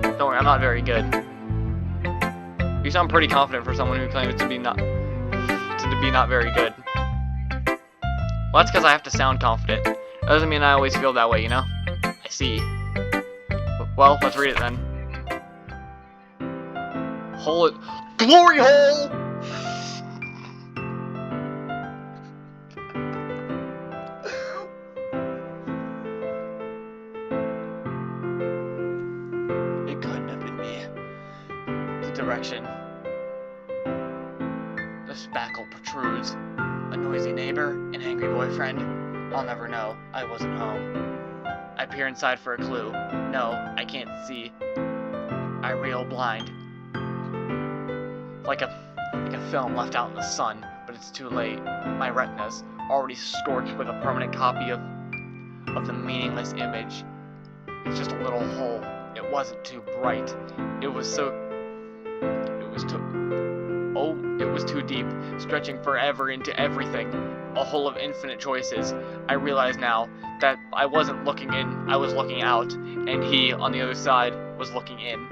Don't worry, I'm not very good. You sound pretty confident for someone who claims to be not very good. Well, that's because I have to sound confident. That doesn't mean I always feel that way, you know? I see. Well, let's read it then. Glory hole! It couldn't have been me. The direction. The spackle protrudes. A noisy neighbor, an angry boyfriend. I'll never know. I wasn't home. I peer inside for a clue. No, I can't see. I reel blind. Like a film left out in the sun, but it's too late. My retina's already scorched with a permanent copy of the meaningless image. It's just a little hole. It wasn't too bright. It was too deep, stretching forever into everything. A hole of infinite choices. I realize now that I wasn't looking in, I was looking out, and he, on the other side, was looking in.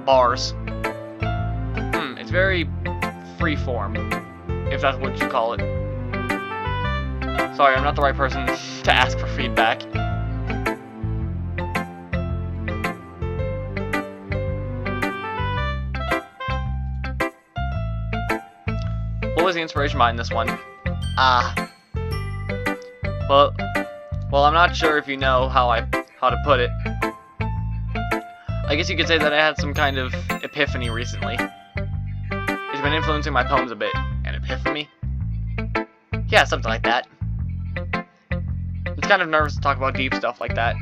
Bars. It's very freeform, if that's what you call it. Sorry, I'm not the right person to ask for feedback. what was the inspiration behind this one? Well, I'm not sure if you know how to put it. I guess you could say that I had some kind of epiphany recently. It's been influencing my poems a bit. An epiphany? Yeah, something like that. I'm kind of nervous to talk about deep stuff like that,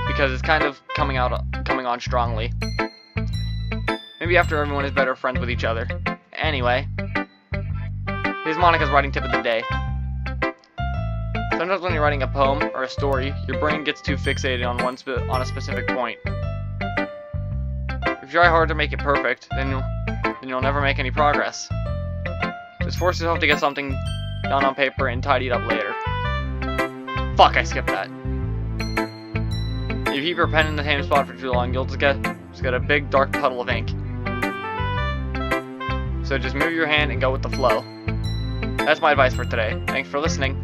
because it's kind of coming on strongly. Maybe after everyone is better friends with each other. Anyway, here's Monica's writing tip of the day. Sometimes when you're writing a poem or a story, your brain gets too fixated on a specific point. If you try hard to make it perfect, then you'll never make any progress. Just force yourself to get something down on paper and tidy it up later. Fuck, I skipped that. If you keep your pen in the same spot for too long, you'll just get a big dark puddle of ink. So just move your hand and go with the flow. That's my advice for today. Thanks for listening.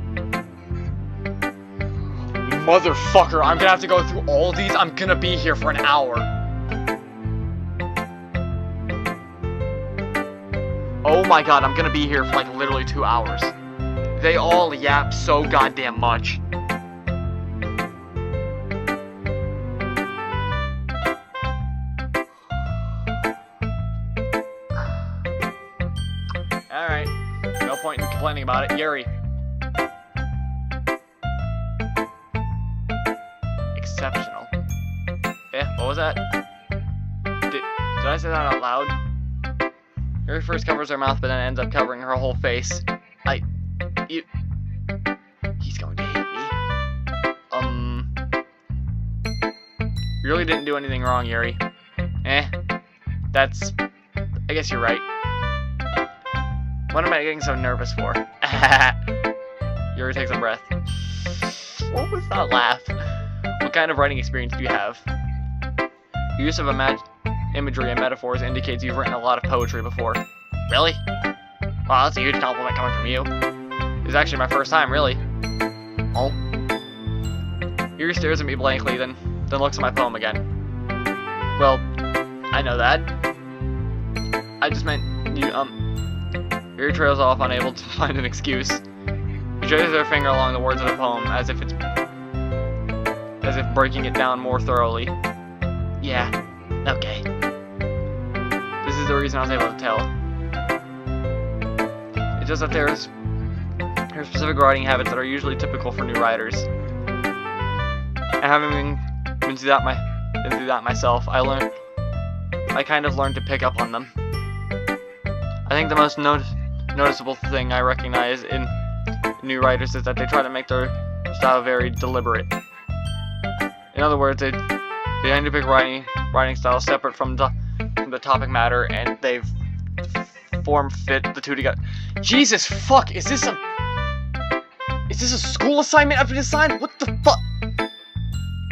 Motherfucker, I'm gonna have to go through all these. I'm gonna be here for an hour. Oh my god, I'm gonna be here for like literally 2 hours. They all yap so goddamn much. Alright, no point in complaining about it. Yuri. Exceptional. What was that? Did I say that out loud? Yuri first covers her mouth, but then ends up covering her whole face. He's going to hate me. You really didn't do anything wrong, Yuri. I guess you're right. What am I getting so nervous for? Yuri takes a breath. What was that laugh? What kind of writing experience do you have? Your use of imagery and metaphors indicates you've written a lot of poetry before. Really? Wow, that's a huge compliment coming from you. It's actually my first time, really. Oh. Yuri stares at me blankly, then looks at my poem again. Well, I know that. I just meant Yuri trails off, unable to find an excuse. She traces her finger along the words of the poem, as if breaking it down more thoroughly. Yeah, okay. This is the reason I was able to tell. It's just that there's specific writing habits that are usually typical for new writers. And having been through that myself, I kind of learned to pick up on them. I think the most noticeable thing I recognize in new writers is that they try to make their style very deliberate. In other words, they tend to pick writing styles separate from the topic matter, and they form fit the two together. Jesus fuck! Is this a school assignment I've been assigned? What the fuck?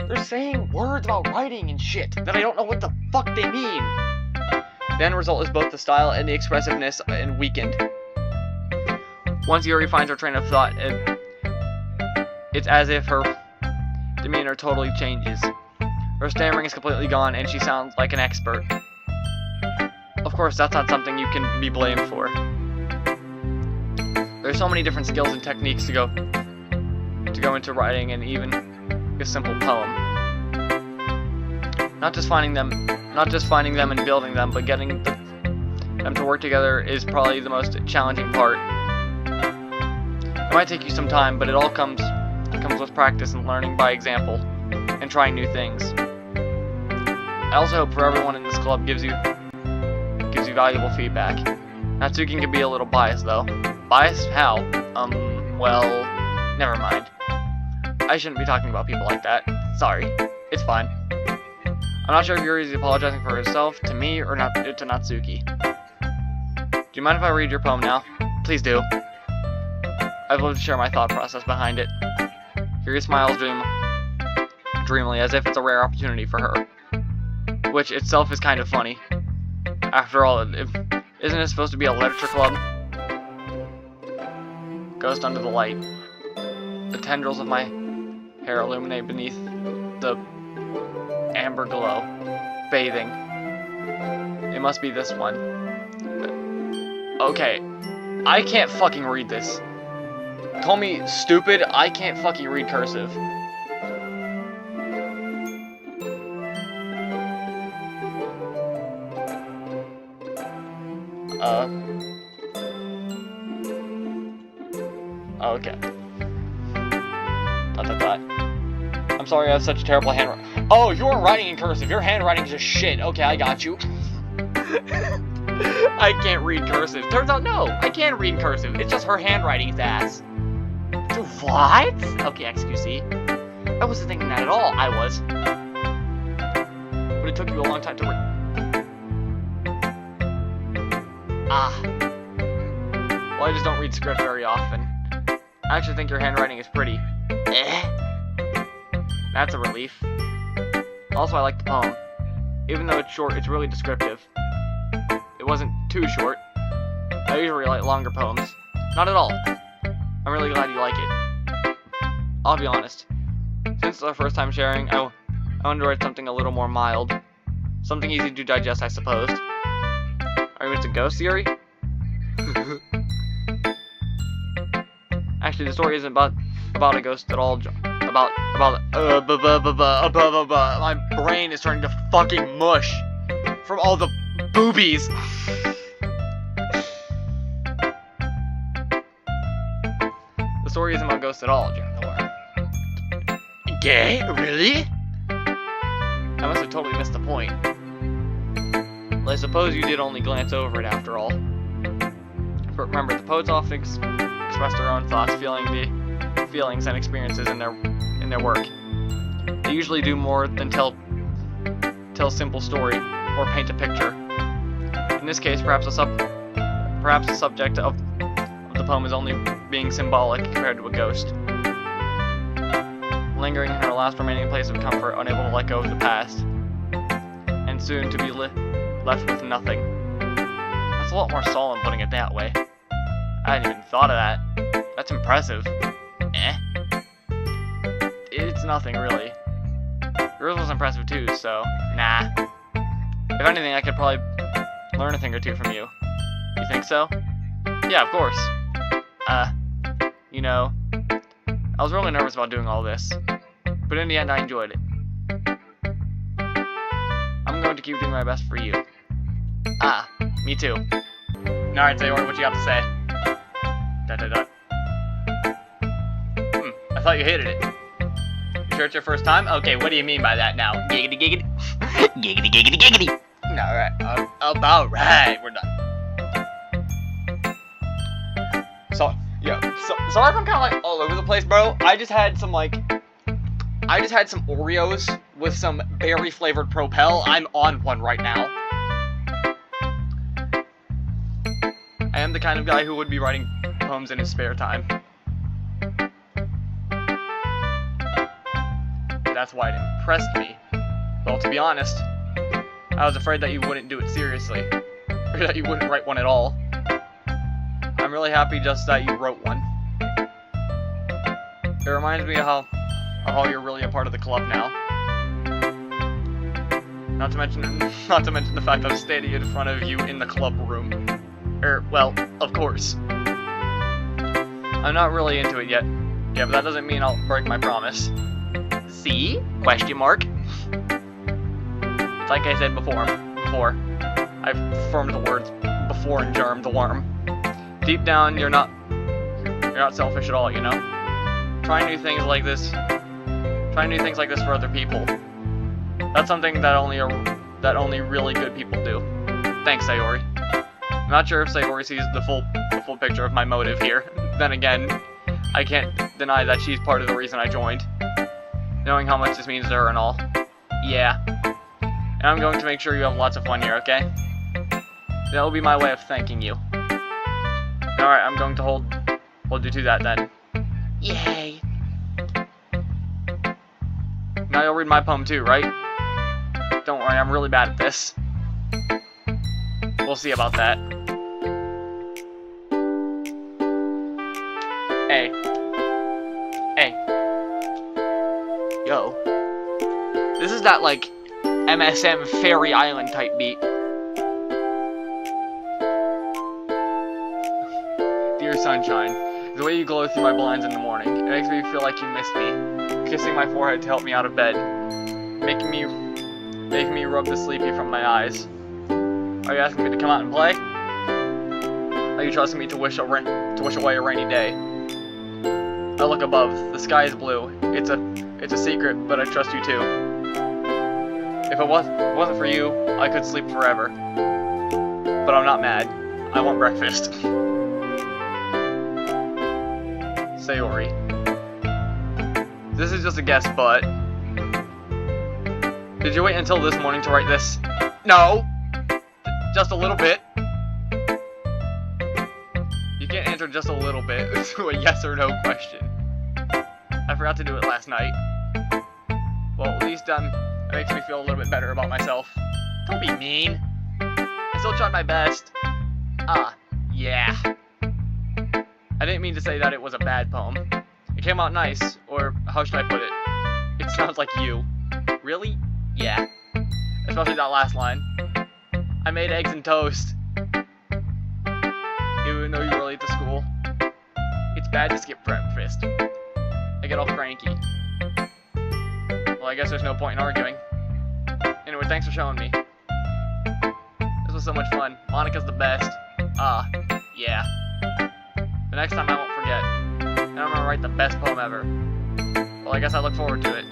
They're saying words about writing and shit that I don't know what the fuck they mean. The end result is both the style and the expressiveness and weakened. Once Yuri finds her train of thought, it's as if her demeanor totally changes. Her stammering is completely gone, and she sounds like an expert. Of course, that's not something you can be blamed for. There's so many different skills and techniques to go into writing, and even a simple poem. Not just finding them and building them, but getting them to work together is probably the most challenging part. It might take you some time, but it all comes with practice and learning by example, and trying new things. I also hope for everyone in this club gives you valuable feedback. Natsuki can be a little biased though. Biased? How? Well, never mind. I shouldn't be talking about people like that. Sorry. It's fine. I'm not sure if Yuri is apologizing for herself, to me, or not to Natsuki. Do you mind if I read your poem now? Please do. I'd love to share my thought process behind it. Yuri smiles dreamily, as if it's a rare opportunity for her. Which itself is kind of funny. After all, isn't it supposed to be a literature club? Ghost under the light. The tendrils of my hair illuminate beneath the amber glow. Bathing. It must be this one. Okay. I can't fucking read this. Call me stupid, I can't fucking read cursive. Okay. I'm sorry I have such a terrible handwriting. Oh, you weren't writing in cursive. Your handwriting's just shit. Okay, I got you. I can't read cursive. Turns out, no, I can read in cursive. It's just her handwriting's ass. What? Okay, XQC. I wasn't thinking that at all. I was. But it took you a long time to read. Well, I just don't read script very often. I actually think your handwriting is pretty. That's a relief. Also, I like the poem. Even though it's short, it's really descriptive. It wasn't too short. I usually like longer poems. Not at all. I'm really glad you like it. I'll be honest. Since it's our first time sharing, I wanted to write something a little more mild. Something easy to digest, I suppose. Are you into ghost theory? Actually, the story isn't about a ghost at all. My brain is turning to fucking mush from all the boobies. The story isn't about ghosts at all, John. Gay? Really? I must have totally missed the point. Well, I suppose you did only glance over it after all. But remember, the poets often express their own thoughts, feelings and experiences in their work. They usually do more than tell a simple story or paint a picture. In this case, perhaps the subject of the poem is only being symbolic compared to a ghost. Lingering in her last remaining place of comfort, unable to let go of the past, and soon to be left with nothing. That's a lot more solemn putting it that way. I hadn't even thought of that. That's impressive. It's nothing, really. Yours was impressive too, so nah. If anything, I could probably learn a thing or two from you. You think so? Yeah, of course. You know, I was really nervous about doing all this, but in the end I enjoyed it. I'm going to keep doing my best for you. Me too. Alright, Sayori, what you have to say? I thought you hated it. You sure it's your first time? Okay, what do you mean by that now? Giggity giggity. Giggity giggity giggity. Alright, about right, we're done. Sorry if I'm kind of like all over the place, bro. I just had some Oreos with some berry flavored Propel. I'm on one right now. I am the kind of guy who would be writing poems in his spare time. That's why it impressed me. Well, to be honest, I was afraid that you wouldn't do it seriously, or that you wouldn't write one at all. I'm really happy just that you wrote one. It reminds me of how you're really a part of the club now. Not to mention the fact I'm standing in front of you in the club room. Well, of course. I'm not really into it yet. Yeah, but that doesn't mean I'll break my promise. See? Question mark. It's like I said before. I've formed the words before and germed the worm. Deep down, you're not selfish at all, you know? Trying new things like this for other people. That's something that only really good people do. Thanks, Sayori. I'm not sure if Sayori sees the full picture of my motive here. Then again, I can't deny that she's part of the reason I joined. Knowing how much this means to her and all. Yeah. And I'm going to make sure you have lots of fun here, okay? That will be my way of thanking you. Alright, I'm going to hold you to that then. Yay! Now you'll read my poem too, right? Don't worry, I'm really bad at this. We'll see about that. Hey. Yo. This is that, like, MSM Fairy Island type beat. your sunshine. The way you glow through my blinds in the morning. It makes me feel like you missed me. Kissing my forehead to help me out of bed. Making me rub the sleepy from my eyes. Are you asking me to come out and play? Are you trusting me to wish away a rainy day? I look above. The sky is blue. It's a secret, but I trust you too. If it wasn't for you, I could sleep forever. But I'm not mad. I want breakfast. Sayori. This is just a guess, but... Did you wait until this morning to write this? No! Just a little bit. You can't answer just a little bit to a yes or no question. I forgot to do it last night. Well, at least it makes me feel a little bit better about myself. Don't be mean. I still tried my best. Ah, yeah. I didn't mean to say that it was a bad poem. It came out nice, or how should I put it? It sounds like you. Really? Yeah. Especially that last line. I made eggs and toast. Even though you were late to school. It's bad to skip breakfast. I get all cranky. Well, I guess there's no point in arguing. Anyway, thanks for showing me. This was so much fun. Monica's the best. Ah, yeah. The next time I won't forget. And I'm gonna write the best poem ever. Well, I guess I look forward to it.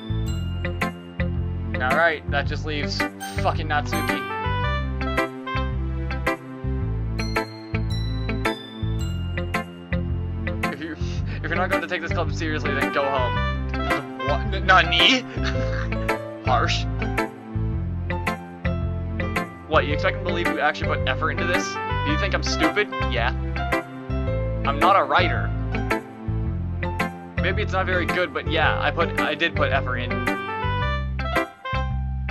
Alright, that just leaves fucking Natsuki. If you're not going to take this club seriously, then go home. What? Nani? Harsh. What, you expect me to believe you actually put effort into this? Do you think I'm stupid? Yeah. I'm not a writer. Maybe it's not very good, but yeah, I did put effort in.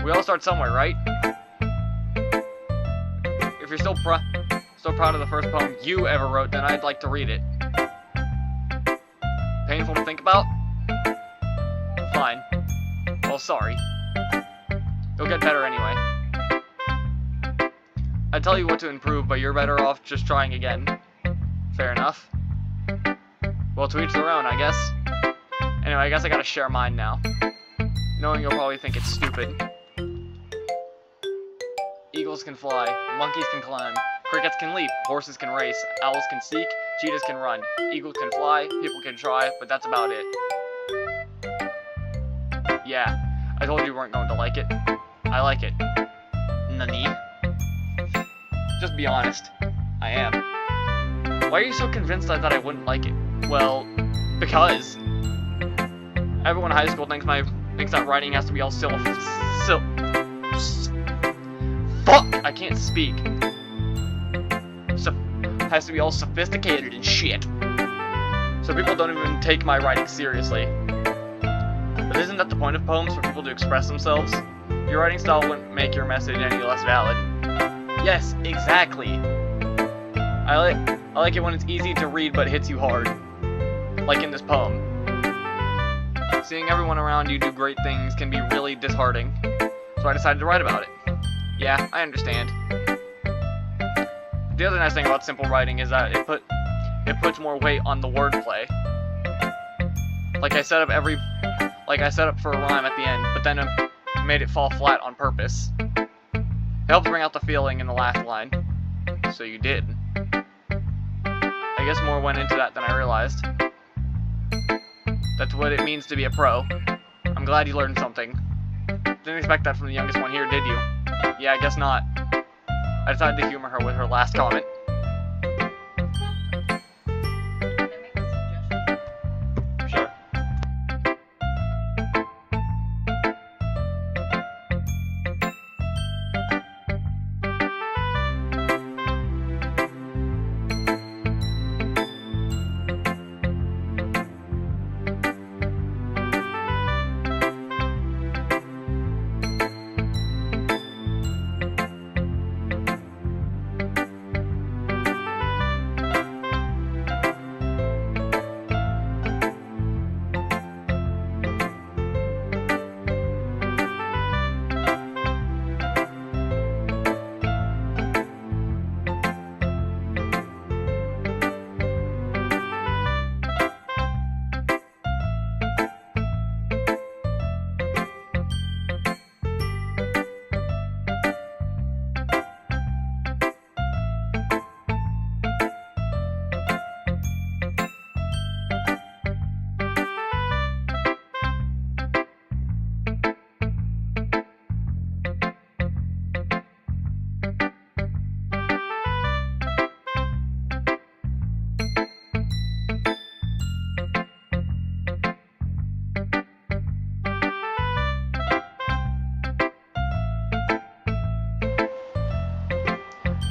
We all start somewhere, right? If you're still proud of the first poem you ever wrote, then I'd like to read it. Painful to think about? Fine. Well, sorry. You'll get better anyway. I'd tell you what to improve, but you're better off just trying again. Fair enough. Well, to each their own, I guess. Anyway, I guess I gotta share mine now. Knowing you'll probably think it's stupid. Eagles can fly, monkeys can climb, crickets can leap, horses can race, owls can seek, cheetahs can run, eagles can fly, people can try, but that's about it. Yeah, I told you weren't going to like it. I like it. Nani? Just be honest. I am. Why are you so convinced that I wouldn't like it? Well, because everyone in high school thinks that writing has to be all fuck! I can't speak. Has to be all sophisticated and shit. So people don't even take my writing seriously. But isn't that the point of poems, for people to express themselves? Your writing style wouldn't make your message any less valid. Yes, exactly. I like it when it's easy to read but hits you hard. Like in this poem. Seeing everyone around you do great things can be really disheartening. So I decided to write about it. Yeah, I understand. The other nice thing about simple writing is that it puts more weight on the wordplay. Like I set up for a rhyme at the end, but then I made it fall flat on purpose. It helps bring out the feeling in the last line. So you did. I guess more went into that than I realized. That's what it means to be a pro. I'm glad you learned something. Didn't expect that from the youngest one here, did you? Yeah, I guess not. I decided to humor her with her last comment. Sure.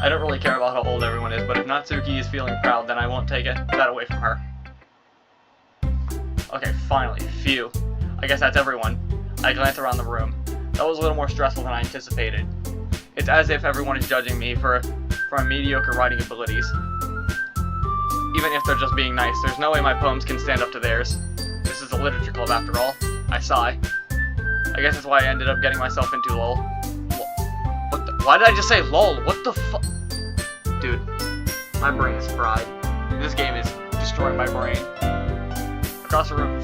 I don't really care about how old everyone is, but if Natsuki is feeling proud, then I won't take that away from her. Okay, finally. Phew. I guess that's everyone. I glance around the room. That was a little more stressful than I anticipated. It's as if everyone is judging me for my mediocre writing abilities. Even if they're just being nice, there's no way my poems can stand up to theirs. This is a literature club after all. I sigh. I guess that's why I ended up getting myself into LOL. What the? Why did I just say LOL? What the fuck? Dude, my brain is fried. This game is destroying my brain. Across the room,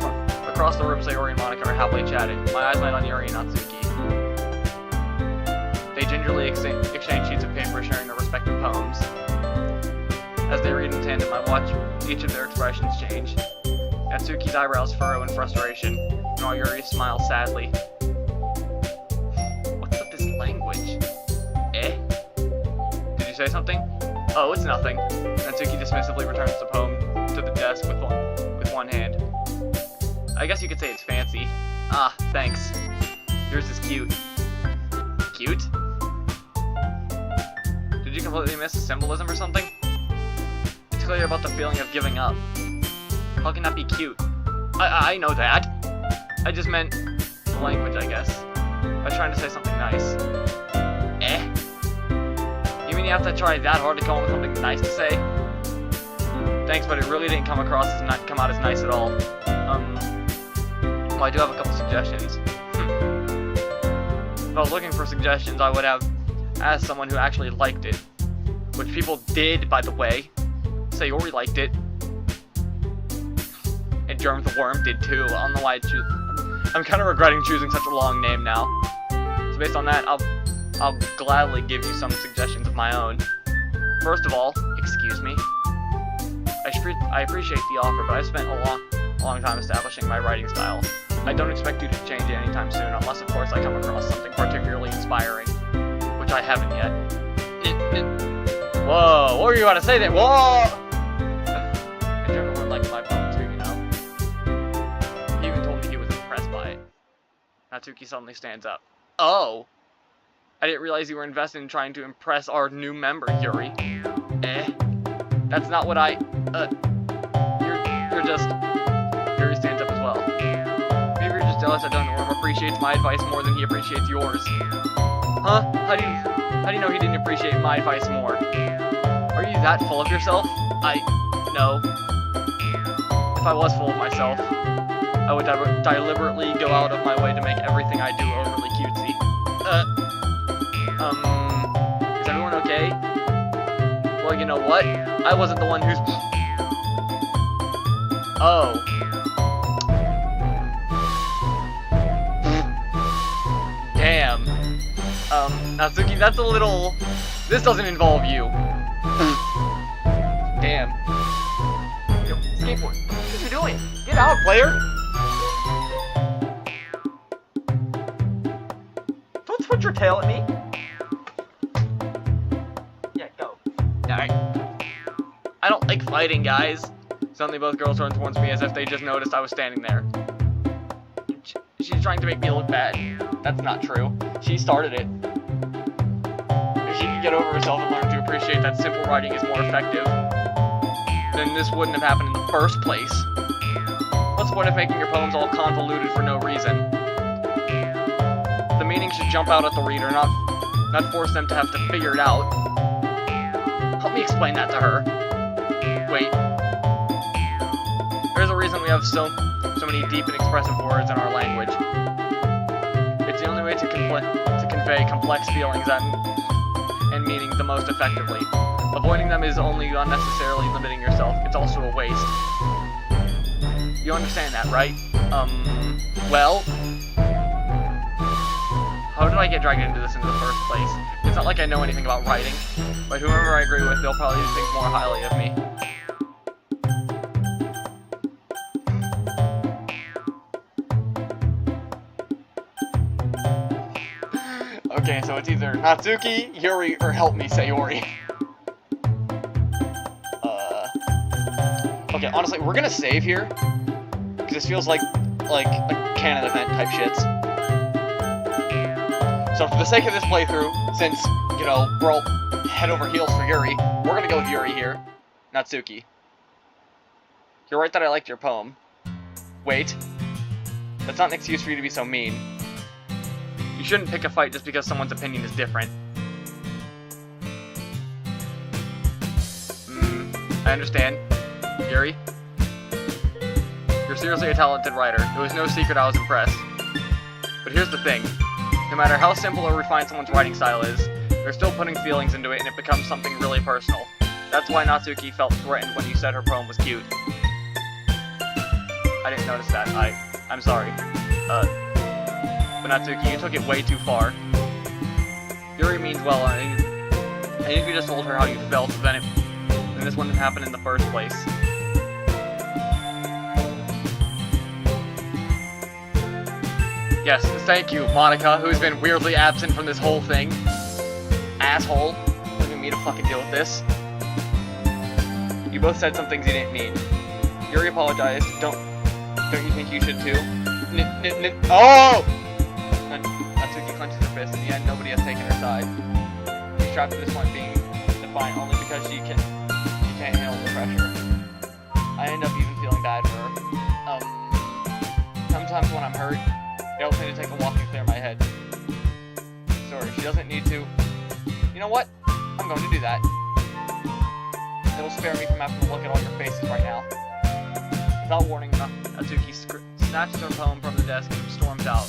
Sayori and Monica are happily chatting. My eyes land on Yuri and Natsuki. They gingerly exchange sheets of paper, sharing their respective poems. As they read in tandem, I watch each of their expressions change. Natsuki's eyebrows furrow in frustration, and Yuri smiles sadly. What's with this language? Eh? Did you say something? Oh, it's nothing. Natsuki dismissively returns the poem to the desk with one hand. I guess you could say it's fancy. Ah, thanks. Yours is cute. Cute? Did you completely miss the symbolism or something? It's clearly about the feeling of giving up. How can that be cute? I know that. I just meant the language, I guess. I was trying to say something nice. Eh? You mean you have to try that hard to come up with something nice to say? Thanks, but it really didn't come out as nice at all. Well, I do have a couple suggestions. If I was looking for suggestions, I would have asked someone who actually liked it. Which people did, by the way. Sayori liked it. And Germ the Worm did too. I don't know why I choose. I'm kind of regretting choosing such a long name now. So based on that, I'll gladly give you some suggestions of my own. First of all, excuse me. I appreciate the offer, but I've spent a long time establishing my writing style. I don't expect you to change it anytime soon, unless of course I come across something particularly inspiring, which I haven't yet. Whoa, what were you about to say there? Whoa! And Germ the Worm liked my poem too, you know. He even told me he was impressed by it. Natsuki suddenly stands up. Oh! I didn't realize you were invested in trying to impress our new member, Yuri. Eh? That's not what I... You're just... Yuri stands up as well. Maybe you're just jealous that Worm appreciates my advice more than he appreciates yours. Huh? How do you know he didn't appreciate my advice more? Are you that full of yourself? No. If I was full of myself, I would deliberately go out of my way to make everything I do overly cutesy. Is everyone okay? Well, you know what? I wasn't the one who's... Oh. Damn. Natsuki, that's a little... This doesn't involve you. Damn. Yo, skateboard. What are you doing? Get out, player! Don't switch your tail at me. Yeah, go. Alright. I don't like fighting, guys. Suddenly both girls turn towards me as if they just noticed I was standing there. She's trying to make me look bad. That's not true. She started it. If she could get over herself and learn to appreciate that simple writing is more effective, then this wouldn't have happened in the first place. What's the point of making your poems all convoluted for no reason? The meaning should jump out at the reader, not force them to have to figure it out. Help me explain that to her. Wait. There's a reason we have so many deep and expressive words in our language. It's the only way to convey complex feelings and meaning the most effectively. Avoiding them is only unnecessarily limiting yourself. It's also a waste. You understand that, right? Well... How did I get dragged into this in the first place? It's not like I know anything about writing, but whoever I agree with, they'll probably think more highly of me. Okay, so it's either Natsuki, Yuri, or help me, Sayori. Okay, honestly, we're gonna save here, because this feels like a canon event type shits. So for the sake of this playthrough, since, you know, we're all head over heels for Yuri, we're gonna go with Yuri here. Natsuki. You're right that I liked your poem. Wait. That's not an excuse for you to be so mean. You shouldn't pick a fight just because someone's opinion is different. I understand. Yuri? You're seriously a talented writer. It was no secret I was impressed. But here's the thing. No matter how simple or refined someone's writing style is, they're still putting feelings into it and it becomes something really personal. That's why Natsuki felt threatened when you said her poem was cute. I didn't notice that. I'm sorry. But Natsuki, you took it way too far. Yuri means well, and if you just told her how you felt, then this wouldn't happen in the first place. Yes, thank you, Monica, who's been weirdly absent from this whole thing. Asshole. Leaving me to fucking deal with this. You both said some things you didn't mean. Yuri apologized. Don't you think you should too? Oh! Natsuki clenches her fist. In the end, nobody has taken her side. She's trapped at this point being defiant only because she can't handle the pressure. I end up even feeling bad for her. Sometimes when I'm hurt, it helps me to take a walk and clear my head. Sorry, she doesn't need to. You know what? I'm going to do that. It'll spare me from having to look at all your faces right now. Without warning, Natsuki snatches her poem from the desk and storms out.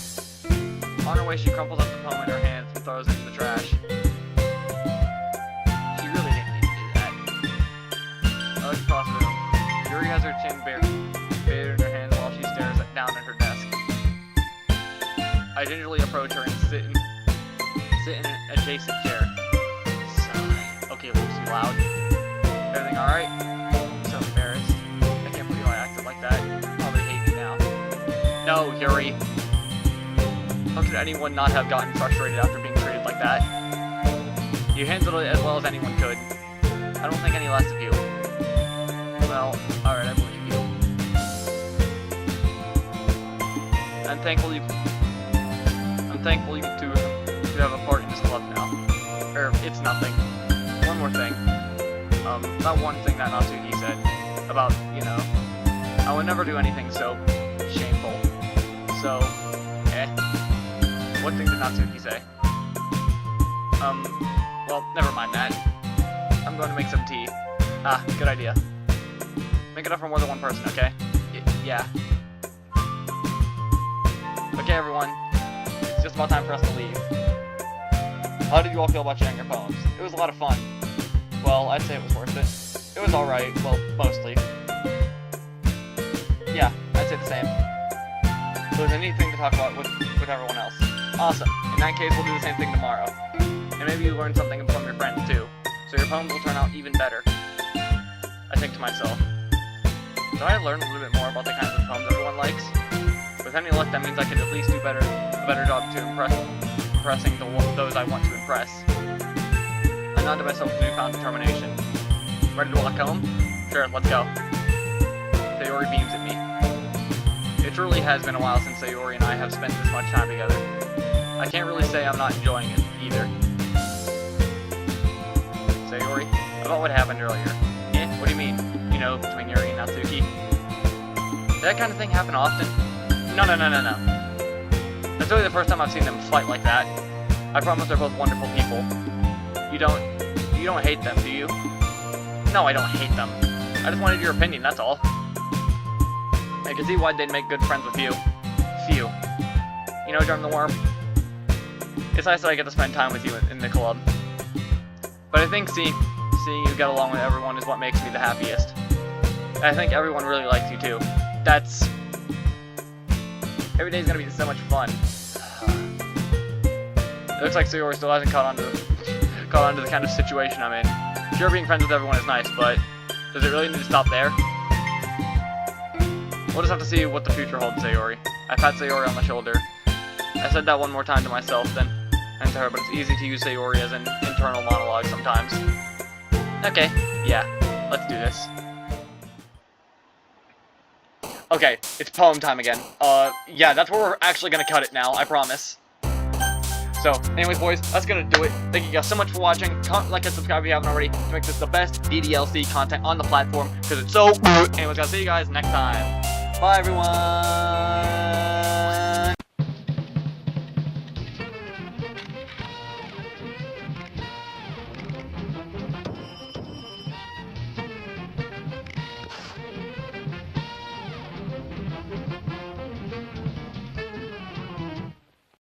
On her way, she crumples up the poem in her hands and throws it in the trash. She really didn't need to do that. I look across the room. Yuri has her chin buried in her hands while she stares down at her desk. I gingerly approach her and sit in an adjacent chair. Okay, Lucy, loud. Everything alright? I'm so embarrassed. I can't believe I acted like that. You probably hate me now. No, Yuri. How could anyone not have gotten frustrated after being treated like that? You handled it as well as anyone could. I don't think any less of you. Well, alright, I believe you. I'm thankful you two have a part in this club now. It's nothing. One more thing. That one thing that Natsuki said about, you know, I would never do anything so shameful. So, what thing did Natsuki say? Well, never mind that. I'm going to make some tea. Ah, good idea. Make enough for more than one person, okay? Yeah. Okay, everyone. It's just about time for us to leave. How did you all feel about sharing your poems? It was a lot of fun. Well, I'd say it was worth it. It was alright, well, mostly. Yeah, I'd say the same. So it was a neat thing to talk about with everyone else. Awesome. In that case, we'll do the same thing tomorrow. And maybe you learn something from your friends too. So your poems will turn out even better. I think to myself. So I learned a little bit more about the kinds of poems everyone likes. With any luck, that means I can at least do a better job to impressing those I want to impress. I nod to myself with newfound determination. Ready to walk home? Sure, let's go. Sayori beams at me. It truly has been a while since Sayori and I have spent this much time together. I can't really say I'm not enjoying it, either. Sayori, about what happened earlier. What do you mean? You know, between Yuri and Natsuki? Did that kind of thing happen often? No. That's really the first time I've seen them fight like that. I promise they're both wonderful people. You don't hate them, do you? No, I don't hate them. I just wanted your opinion, that's all. I can see why they'd make good friends with you. Phew. You know, Germ the Worm? It's nice that I get to spend time with you in the club. But I think seeing you get along with everyone is what makes me the happiest. And I think everyone really likes you too. Every day's gonna be so much fun. It looks like Sayori still hasn't caught on to the kind of situation I'm in. Sure, being friends with everyone is nice, but does it really need to stop there? We'll just have to see what the future holds, Sayori. I pat Sayori on the shoulder. I said that one more time to myself, then and to her, but it's easy to use Sayori as an internal monologue sometimes. Okay, yeah, let's do this. Okay, it's poem time again. Yeah, that's where we're actually gonna cut it now, I promise. So, anyways, boys, that's gonna do it. Thank you guys so much for watching. Comment, like, and subscribe if you haven't already to make this the best DDLC content on the platform because it's so good. Anyways, I'll see you guys next time. Bye, everyone.